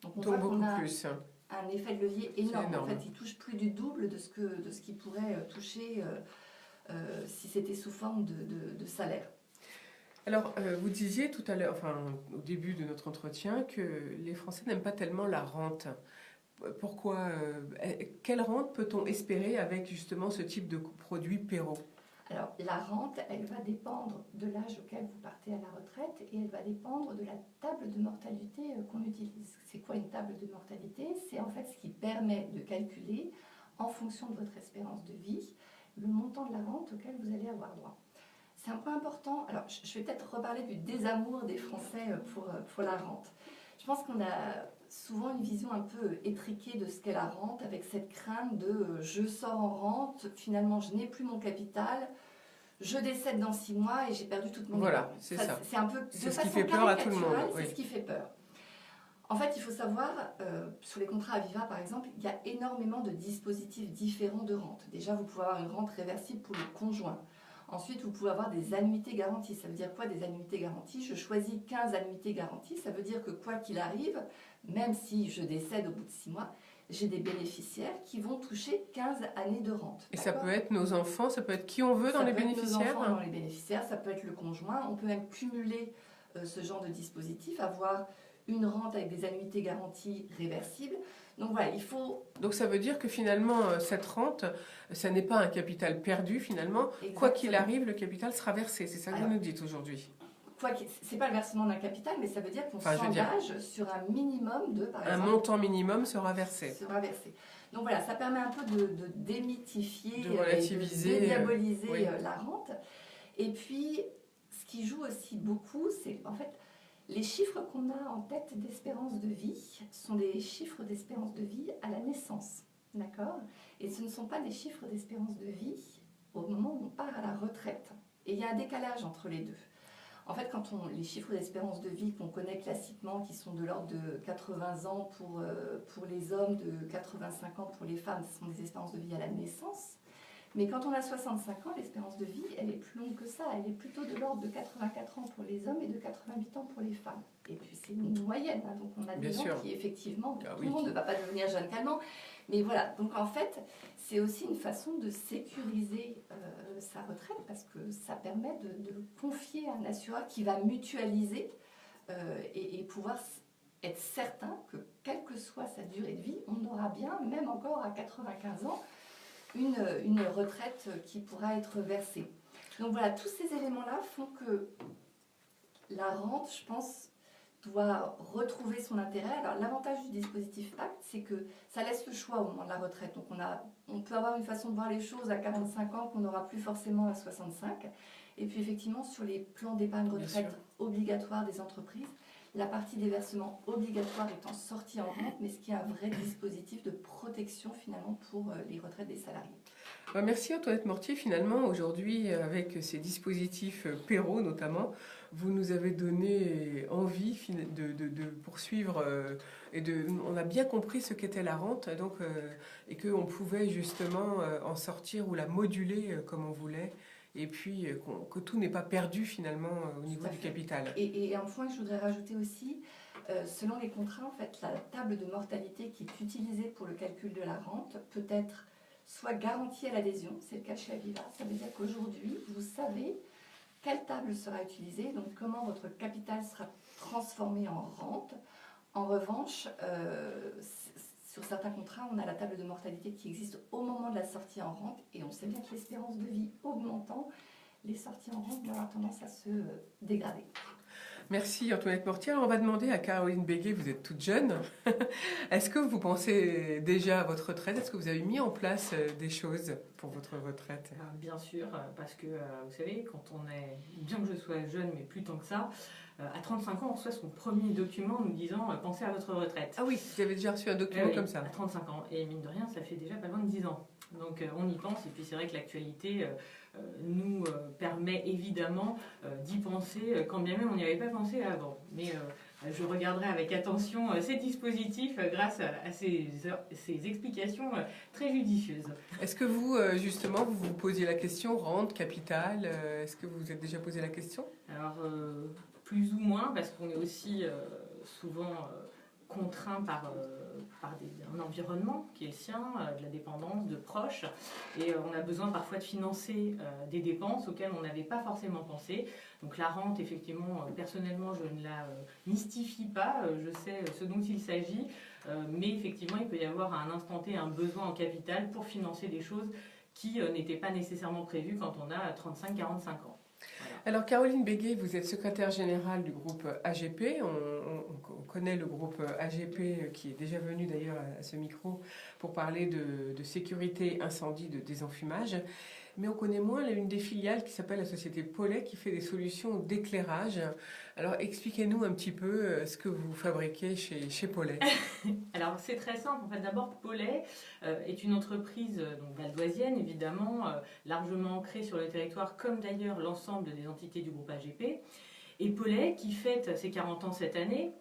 Donc on voit qu'on a plus. un effet de levier énorme. énorme. En fait, il touche plus du double de ce qu'il pourrait toucher si c'était sous forme de salaire. Alors, vous disiez tout à l'heure, enfin au début de notre entretien, que les Français n'aiment pas tellement la rente. Pourquoi quelle rente peut-on espérer avec justement ce type de produit Perrot? Alors, la rente, elle va dépendre de l'âge auquel vous partez à la retraite et elle va dépendre de la table de mortalité qu'on utilise. C'est quoi une table de mortalité? C'est en fait ce qui permet de calculer, en fonction de votre espérance de vie, le montant de la rente auquel vous allez avoir droit. C'est un point important. Alors, je vais peut-être reparler du désamour des Français pour la rente. Je pense qu'on a souvent une vision un peu étriquée de ce qu'est la rente, avec cette crainte de je sors en rente, finalement je n'ai plus mon capital, je décède dans 6 mois et j'ai perdu toute mon Voilà, épargne. c'est ça. C'est un peu C'est ce qui fait peur à tout le monde. C'est ce qui fait peur. En fait, il faut savoir, sur les contrats Aviva par exemple, il y a énormément de dispositifs différents de rente. Déjà, vous pouvez avoir une rente réversible pour le conjoint. Ensuite, vous pouvez avoir des annuités garanties. Ça veut dire quoi, des annuités garanties? Je choisis 15 annuités garanties. Ça veut dire que quoi qu'il arrive, même si je décède au bout de 6 mois, j'ai des bénéficiaires qui vont toucher 15 années de rente. Et ça peut être nos enfants, ça peut être qui on veut dans les bénéficiaires? Ça peut être nos enfants dans les bénéficiaires, ça peut être le conjoint. On peut même cumuler ce genre de dispositif, avoir une rente avec des annuités garanties réversibles. Donc voilà, il faut... Donc ça veut dire que finalement, cette rente, ça n'est pas un capital perdu finalement. Exactement. Quoi qu'il arrive, le capital sera versé. C'est ça que vous nous dites aujourd'hui. C'est pas le versement d'un capital, mais ça veut dire qu'on s'engage sur un minimum de... Par exemple, un montant minimum sera versé. Donc voilà, ça permet un peu de démythifier, de relativiser, de dédiaboliser oui. la rente. Et puis, ce qui joue aussi beaucoup, c'est en fait... Les chiffres qu'on a en tête d'espérance de vie sont des chiffres d'espérance de vie à la naissance, d'accord? Et ce ne sont pas des chiffres d'espérance de vie au moment où on part à la retraite. Et il y a un décalage entre les deux. En fait, les chiffres d'espérance de vie qu'on connaît classiquement, qui sont de l'ordre de 80 ans pour les hommes, de 85 ans pour les femmes, ce sont des espérances de vie à la naissance. Mais quand on a 65 ans, l'espérance de vie, elle est plus longue que ça. Elle est plutôt de l'ordre de 84 ans pour les hommes et de 88 ans pour les femmes. Et puis c'est une moyenne, hein. Donc on a des gens qui effectivement, tout le monde ne va pas devenir jeune calmant. Mais voilà, donc en fait, c'est aussi une façon de sécuriser sa retraite parce que ça permet de confier à un assureur qui va mutualiser et pouvoir être certain que quelle que soit sa durée de vie, on aura bien, même encore à 95 ans, une retraite qui pourra être versée. Donc voilà, tous ces éléments-là font que la rente, je pense, doit retrouver son intérêt. Alors l'avantage du dispositif Pacte, c'est que ça laisse le choix au moment de la retraite. Donc on peut avoir une façon de voir les choses à 45 ans qu'on n'aura plus forcément à 65. Et puis effectivement, sur les plans d'épargne retraite obligatoires des entreprises, la partie des versements obligatoires étant sortie en rente, mais ce qui est un vrai dispositif de protection finalement pour les retraites des salariés. Merci Antoinette Mortier. Finalement, aujourd'hui, avec ces dispositifs Perrot notamment, vous nous avez donné envie de poursuivre on a bien compris ce qu'était la rente donc, et qu'on pouvait justement en sortir ou la moduler comme on voulait. Et puis que tout n'est pas perdu finalement au niveau du capital. Et un point que je voudrais rajouter aussi, selon les contrats, en fait, la table de mortalité qui est utilisée pour le calcul de la rente peut être soit garantie à l'adhésion, c'est le cas chez Aviva, ça veut dire qu'aujourd'hui, vous savez quelle table sera utilisée, donc comment votre capital sera transformé en rente. En revanche, sur certains contrats, on a la table de mortalité qui existe au moment de la sortie en rente et on sait bien que l'espérance de vie augmentant, les sorties en rente vont avoir tendance à se dégrader. Merci Antoinette Mortier. Alors, on va demander à Caroline Béguet, vous êtes toute jeune. Est-ce que vous pensez déjà à votre retraite? Est-ce que vous avez mis en place des choses pour votre retraite? Bien sûr, parce que vous savez, quand on est, bien que je sois jeune, mais plus tant que ça, à 35 ans, on reçoit son premier document nous disant « Pensez à votre retraite ». Ah oui, vous avez déjà reçu un document comme ça. À 35 ans. Et mine de rien, ça fait déjà pas loin de 10 ans. Donc on y pense. Et puis c'est vrai que l'actualité nous permet évidemment d'y penser, quand bien même on n'y avait pas pensé avant. Mais je regarderai avec attention ces dispositifs grâce à ces explications très judicieuses. Est-ce que vous, justement, vous vous posiez la question rente, capital est-ce que vous vous êtes déjà posé la question? Alors, plus ou moins, parce qu'on est aussi souvent contraint par un environnement qui est le sien, de la dépendance, de proches, et on a besoin parfois de financer des dépenses auxquelles on n'avait pas forcément pensé. Donc la rente, effectivement, personnellement, je ne la mystifie pas, je sais ce dont il s'agit, mais effectivement, il peut y avoir à un instant T un besoin en capital pour financer des choses qui n'étaient pas nécessairement prévues quand on a 35-45 ans. Voilà. Alors Caroline Béguet, vous êtes secrétaire générale du groupe AGP. On connaît le groupe AGP qui est déjà venu d'ailleurs à ce micro pour parler de sécurité incendie, de désenfumage. Mais on connaît moins l'une des filiales qui s'appelle la société Paulet qui fait des solutions d'éclairage. Alors expliquez-nous un petit peu ce que vous fabriquez chez Paulet. Alors c'est très simple. En fait, d'abord, Paulet est une entreprise donc valdoisienne, évidemment, largement ancrée sur le territoire, comme d'ailleurs l'ensemble des entités du groupe AGP. Et Paulet, qui fête ses 40 ans cette année,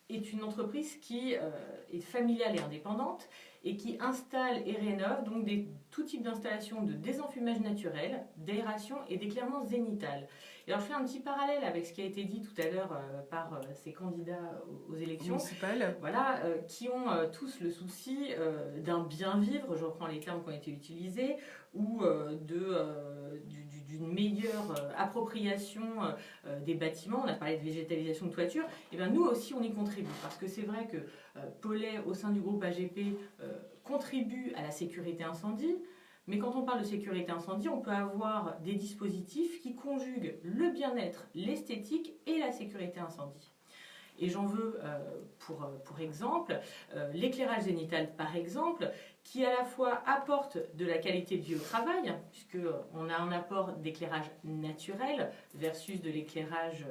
est une entreprise qui est familiale et indépendante et qui installe et rénove donc tout type d'installation de désenfumage naturel, d'aération et d'éclairement zénital. Et alors je fais un petit parallèle avec ce qui a été dit tout à l'heure par ces candidats aux élections, municipales, voilà, qui ont tous le souci d'un bien vivre, je reprends les termes qui ont été utilisés, ou d'une meilleure appropriation des bâtiments. On a parlé de végétalisation de toiture. Et bien nous aussi on y contribue, parce que c'est vrai que Paulet au sein du groupe AGP contribue à la sécurité incendie. Mais quand on parle de sécurité incendie, on peut avoir des dispositifs qui conjuguent le bien-être, l'esthétique et la sécurité incendie. Et j'en veux pour exemple l'éclairage zénital, par exemple, qui à la fois apporte de la qualité de vie au travail, puisqu'on a un apport d'éclairage naturel versus de l'éclairage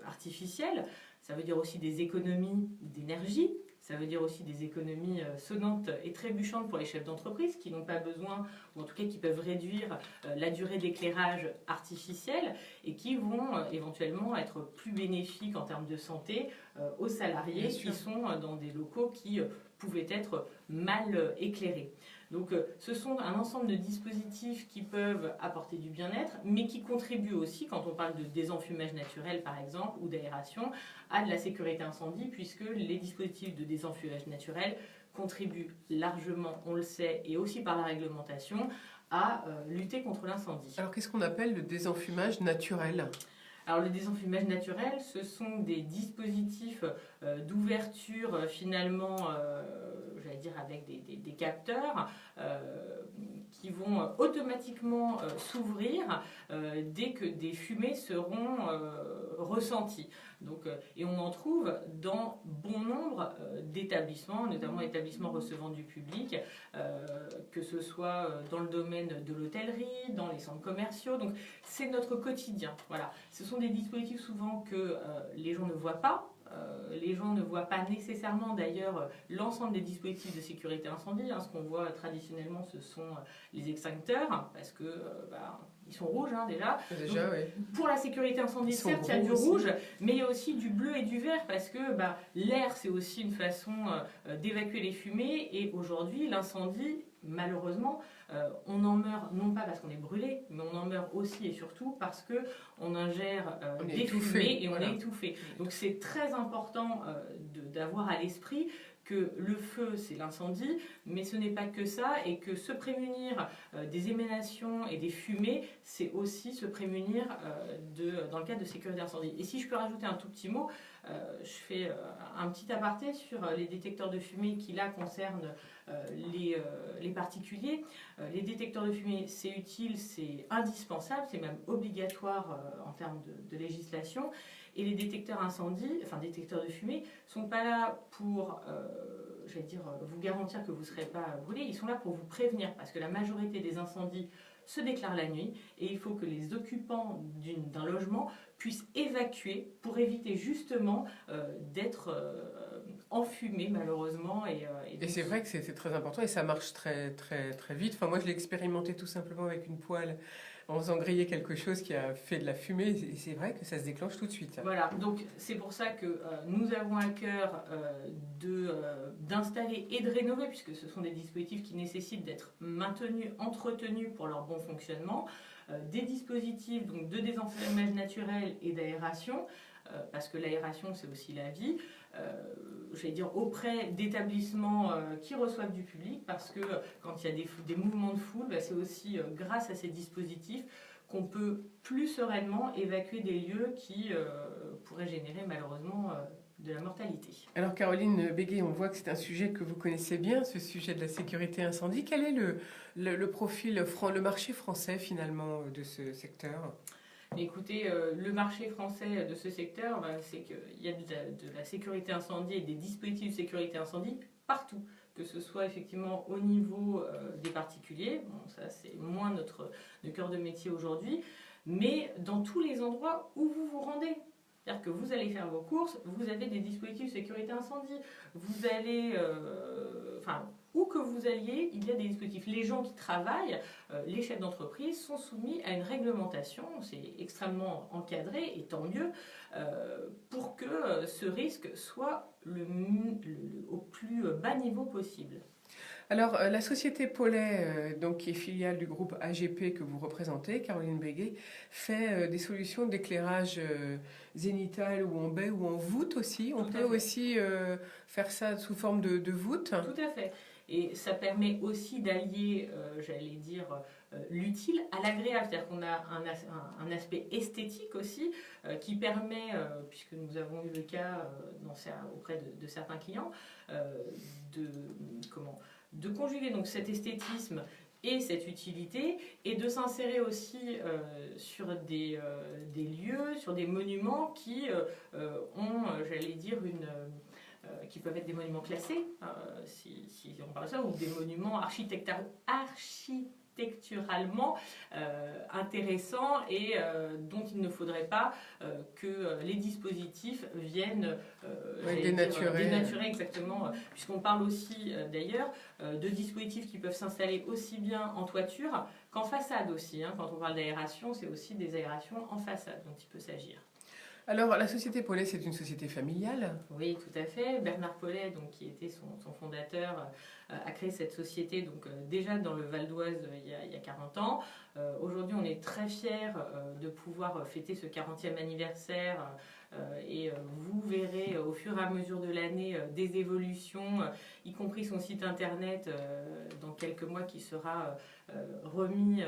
artificiel. Ça veut dire aussi des économies d'énergie. Ça veut dire aussi des économies sonnantes et trébuchantes pour les chefs d'entreprise qui n'ont pas besoin, ou en tout cas qui peuvent réduire la durée d'éclairage artificiel et qui vont éventuellement être plus bénéfiques en termes de santé aux salariés qui sont dans des locaux qui pouvaient être mal éclairés. Donc ce sont un ensemble de dispositifs qui peuvent apporter du bien-être, mais qui contribuent aussi, quand on parle de désenfumage naturel par exemple, ou d'aération, à de la sécurité incendie, puisque les dispositifs de désenfumage naturel contribuent largement, on le sait, et aussi par la réglementation, à lutter contre l'incendie. Alors qu'est-ce qu'on appelle le désenfumage naturel ? Alors le désenfumage naturel, ce sont des dispositifs d'ouverture finalement, j'allais dire avec des capteurs qui vont automatiquement s'ouvrir dès que des fumées seront ressenties. Donc, et on en trouve dans bon nombre d'établissements, notamment établissements recevant du public, que ce soit dans le domaine de l'hôtellerie, dans les centres commerciaux. Donc c'est notre quotidien. Voilà. Ce sont des dispositifs souvent que les gens ne voient pas. Les gens ne voient pas nécessairement d'ailleurs l'ensemble des dispositifs de sécurité incendie. Ce qu'on voit traditionnellement, ce sont les extincteurs, parce que ils sont rouges déjà. Déjà, oui. Pour la sécurité incendie, certes, il y a du rouge, mais il y a aussi du bleu et du vert, parce que l'air, c'est aussi une façon d'évacuer les fumées. Et aujourd'hui, l'incendie, malheureusement, on en meurt non pas parce qu'on est brûlé, mais on en meurt aussi et surtout parce qu'on ingère des fumées et on est étouffé. Donc c'est très important d'avoir à l'esprit que le feu, c'est l'incendie, mais ce n'est pas que ça, et que se prémunir des émanations et des fumées, c'est aussi se prémunir dans le cadre de sécurité incendie. Et si je peux rajouter un tout petit mot, je fais un petit aparté sur les détecteurs de fumée qui là concernent les particuliers. Les détecteurs de fumée, c'est utile, c'est indispensable, c'est même obligatoire en termes de législation. Et les détecteurs incendie, enfin détecteurs de fumée, sont pas là pour, vous garantir que vous ne serez pas brûlé. Ils sont là pour vous prévenir, parce que la majorité des incendies se déclarent la nuit, et il faut que les occupants d'un logement puissent évacuer pour éviter justement d'être enfumés malheureusement. Et c'est vrai que c'est très important et ça marche très, très, très vite. Enfin, moi, je l'ai expérimenté tout simplement avec une poêle en faisant griller quelque chose qui a fait de la fumée, et c'est vrai que ça se déclenche tout de suite. Voilà, donc c'est pour ça que nous avons à cœur d'installer et de rénover, puisque ce sont des dispositifs qui nécessitent d'être maintenus, entretenus pour leur bon fonctionnement, des dispositifs donc, de désenflammage naturel et d'aération, parce que l'aération c'est aussi la vie, j'allais dire auprès d'établissements qui reçoivent du public, parce que quand il y a des mouvements de foule, bah, c'est aussi grâce à ces dispositifs qu'on peut plus sereinement évacuer des lieux qui pourraient générer malheureusement de la mortalité. Alors Caroline Béguet, on voit que c'est un sujet que vous connaissez bien, ce sujet de la sécurité incendie. Quel est le profil, le marché français finalement de ce secteur ? Écoutez, le marché français de ce secteur, ben, c'est qu'il y a de la sécurité incendie et des dispositifs de sécurité incendie partout. Que ce soit effectivement au niveau des particuliers, bon, ça c'est moins notre cœur de métier aujourd'hui, mais dans tous les endroits où vous vous rendez. C'est-à-dire que vous allez faire vos courses, vous avez des dispositifs de sécurité incendie. Vous allez, où que vous alliez, il y a des dispositifs. Les gens qui travaillent, les chefs d'entreprise, sont soumis à une réglementation. C'est extrêmement encadré, et tant mieux, pour que ce risque soit au plus bas niveau possible. Alors, la société Paulet, donc, qui est filiale du groupe AGP que vous représentez, Caroline Béguet, fait des solutions d'éclairage zénital ou en baie ou en voûte aussi. On peut aussi faire ça sous forme de voûte. Tout à fait. Et ça permet aussi d'allier, j'allais dire, l'utile à l'agréable. C'est-à-dire qu'on a un aspect esthétique aussi qui permet, puisque nous avons eu le cas auprès de certains clients, de conjuguer donc cet esthétisme et cette utilité, et de s'insérer aussi sur des lieux, sur des monuments qui ont, j'allais dire, qui peuvent être des monuments classés, si on parle de ça, ou des monuments architecturalement intéressants et dont il ne faudrait pas que les dispositifs viennent dénaturer exactement, puisqu'on parle aussi d'ailleurs de dispositifs qui peuvent s'installer aussi bien en toiture qu'en façade aussi. Quand on parle d'aération, c'est aussi des aérations en façade dont il peut s'agir. Alors, la société Paulet, c'est une société familiale ? Oui, tout à fait. Bernard Paulet, donc, qui était son fondateur, a créé cette société donc, déjà dans le Val d'Oise il y a 40 ans. Aujourd'hui, on est très fiers de pouvoir fêter ce 40e anniversaire et vous verrez au fur et à mesure de l'année des évolutions, y compris son site internet dans quelques mois qui sera remis,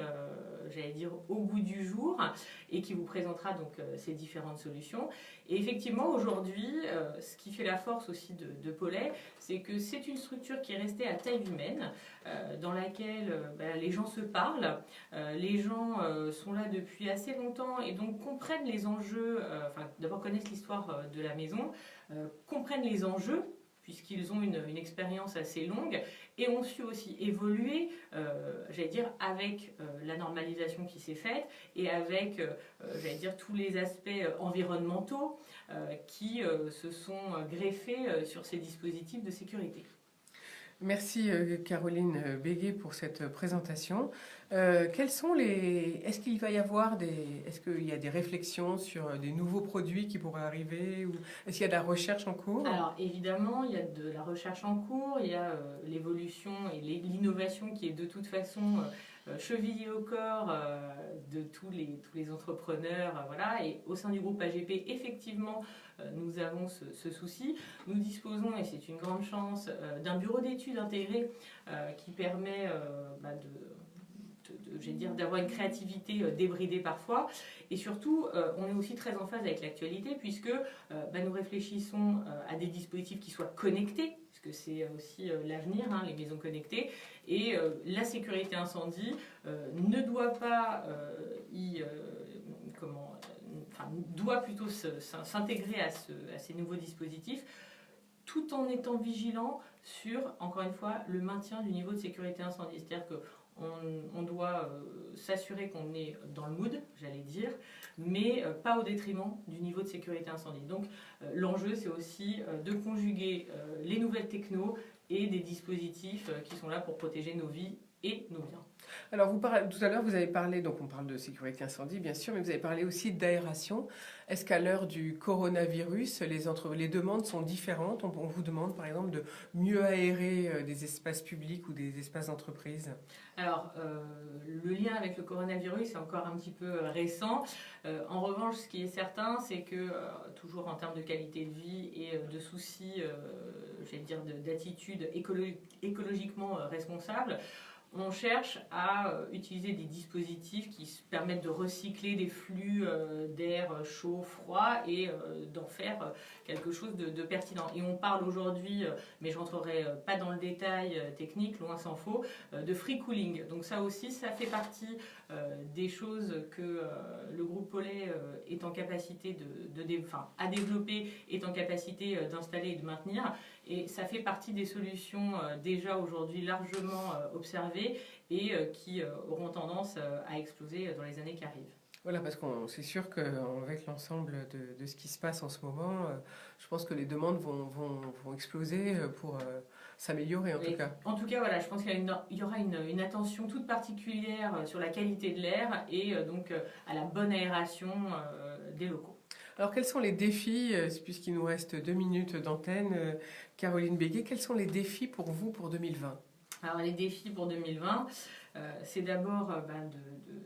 j'allais dire, au goût du jour et qui vous présentera donc ces différentes solutions. Et effectivement, aujourd'hui, ce qui fait la force aussi de Paulet, c'est que c'est une structure qui est restée à taille humaine, dans laquelle les gens se parlent, les gens sont là depuis assez longtemps et donc comprennent les enjeux, d'abord connaissent l'histoire de la maison, comprennent les enjeux, puisqu'ils ont une expérience assez longue, et ont su aussi évoluer, j'allais dire, avec la normalisation qui s'est faite, et avec, j'allais dire, tous les aspects environnementaux qui se sont greffés sur ces dispositifs de sécurité. Merci Caroline Béguet pour cette présentation. Est-ce qu'il va y avoir est-ce qu'il y a des réflexions sur des nouveaux produits qui pourraient arriver, ou est-ce qu'il y a de la recherche en cours ? Alors évidemment, il y a de la recherche en cours, il y a l'évolution et l'innovation qui est de toute façon chevillée au corps de tous les entrepreneurs, voilà. Et au sein du groupe AGP, effectivement, nous avons ce souci. Nous disposons, et c'est une grande chance, d'un bureau d'études intégré qui permet d'avoir une créativité débridée parfois, et surtout on est aussi très en phase avec l'actualité, puisque nous réfléchissons à des dispositifs qui soient connectés, puisque c'est aussi l'avenir, les maisons connectées, et la sécurité incendie ne doit pas doit plutôt s'intégrer à ces nouveaux dispositifs, tout en étant vigilant sur, encore une fois, le maintien du niveau de sécurité incendie. C'est-à-dire qu'on doit s'assurer qu'on est dans le mood, j'allais dire, mais pas au détriment du niveau de sécurité incendie. Donc l'enjeu, c'est aussi de conjuguer les nouvelles technos et des dispositifs qui sont là pour protéger nos vies et nos biens. Alors, tout à l'heure, vous avez parlé, donc on parle de sécurité incendie, bien sûr, mais vous avez parlé aussi d'aération. Est-ce qu'à l'heure du coronavirus, les demandes sont différentes? On vous demande, par exemple, de mieux aérer des espaces publics ou des espaces d'entreprise? Alors, le lien avec le coronavirus est encore un petit peu récent. En revanche, ce qui est certain, c'est que, toujours en termes de qualité de vie et de soucis, j'allais dire, d'attitude écologiquement responsable, on cherche à utiliser des dispositifs qui permettent de recycler des flux d'air chaud, froid et d'en faire quelque chose de pertinent. Et on parle aujourd'hui, mais je rentrerai pas dans le détail technique, loin s'en faut, de free cooling. Donc ça aussi, ça fait partie des choses que le groupe Paulet est en capacité à développer, est en capacité d'installer et de maintenir. Et ça fait partie des solutions déjà aujourd'hui largement observées et qui auront tendance à exploser dans les années qui arrivent. Voilà, parce qu'on c'est sûr qu'avec l'ensemble de ce qui se passe en ce moment, je pense que les demandes vont exploser pour s'améliorer en tout cas. En tout cas, voilà, je pense qu'il y aura une attention toute particulière sur la qualité de l'air et donc à la bonne aération des locaux. Alors, quels sont les défis, puisqu'il nous reste 2 minutes d'antenne, Caroline Béguet, quels sont les défis pour vous pour 2020? Alors, les défis pour 2020, c'est d'abord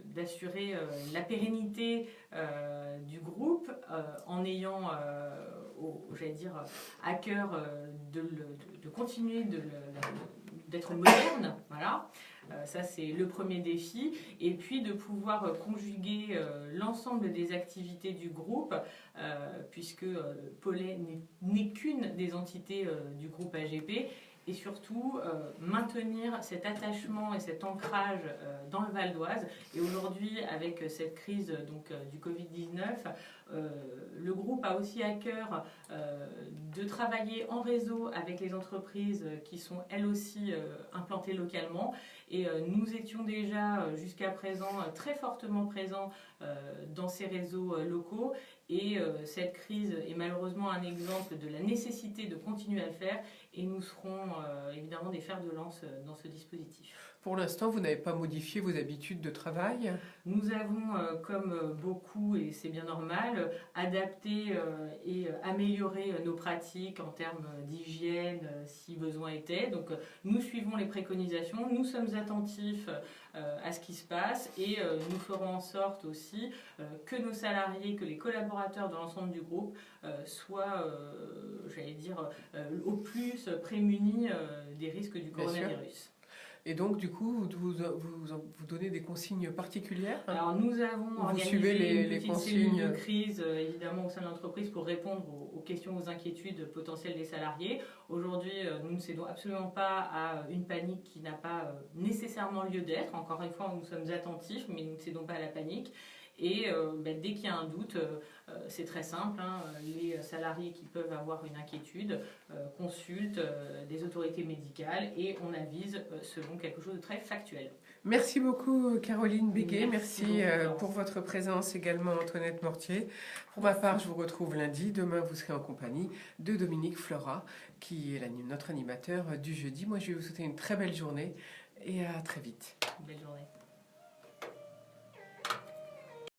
d'assurer la pérennité du groupe en ayant, j'allais dire, à cœur de continuer d'être moderne, voilà. Ça, c'est le premier défi. Et puis de pouvoir conjuguer l'ensemble des activités du groupe, puisque Paulet n'est qu'une des entités du groupe AGP, et surtout maintenir cet attachement et cet ancrage dans le Val d'Oise. Et aujourd'hui, avec cette crise du Covid-19, le groupe a aussi à cœur de travailler en réseau avec les entreprises qui sont elles aussi implantées localement. Et nous étions déjà jusqu'à présent très fortement présents dans ces réseaux locaux. Et cette crise est malheureusement un exemple de la nécessité de continuer à le faire. Et nous serons évidemment des fers de lance dans ce dispositif. Pour l'instant, vous n'avez pas modifié vos habitudes de travail? Nous avons, comme beaucoup, et c'est bien normal, adapté et amélioré nos pratiques en termes d'hygiène, si besoin était. Donc, nous suivons les préconisations, nous sommes attentifs à ce qui se passe et nous ferons en sorte aussi que nos salariés, que les collaborateurs de l'ensemble du groupe soient, j'allais dire, au plus prémunis des risques du coronavirus. Et donc, du coup, vous donnez des consignes particulières? Alors, nous avons organisé une petite cellule de crise, évidemment, au sein de l'entreprise pour répondre aux questions, aux inquiétudes potentielles des salariés. Aujourd'hui, nous ne cédons absolument pas à une panique qui n'a pas nécessairement lieu d'être. Encore une fois, nous sommes attentifs, mais nous ne cédons pas à la panique. Et dès qu'il y a un doute, c'est très simple, hein, les salariés qui peuvent avoir une inquiétude consultent des autorités médicales et on avise selon quelque chose de très factuel. Merci beaucoup Caroline Béguet, merci beaucoup, pour votre présence également Antoinette Mortier. Pour ma part, je vous retrouve lundi. Demain, vous serez en compagnie de Dominique Flora, qui est notre animateur du jeudi. Moi, je vais vous souhaiter une très belle journée et à très vite. Belle journée.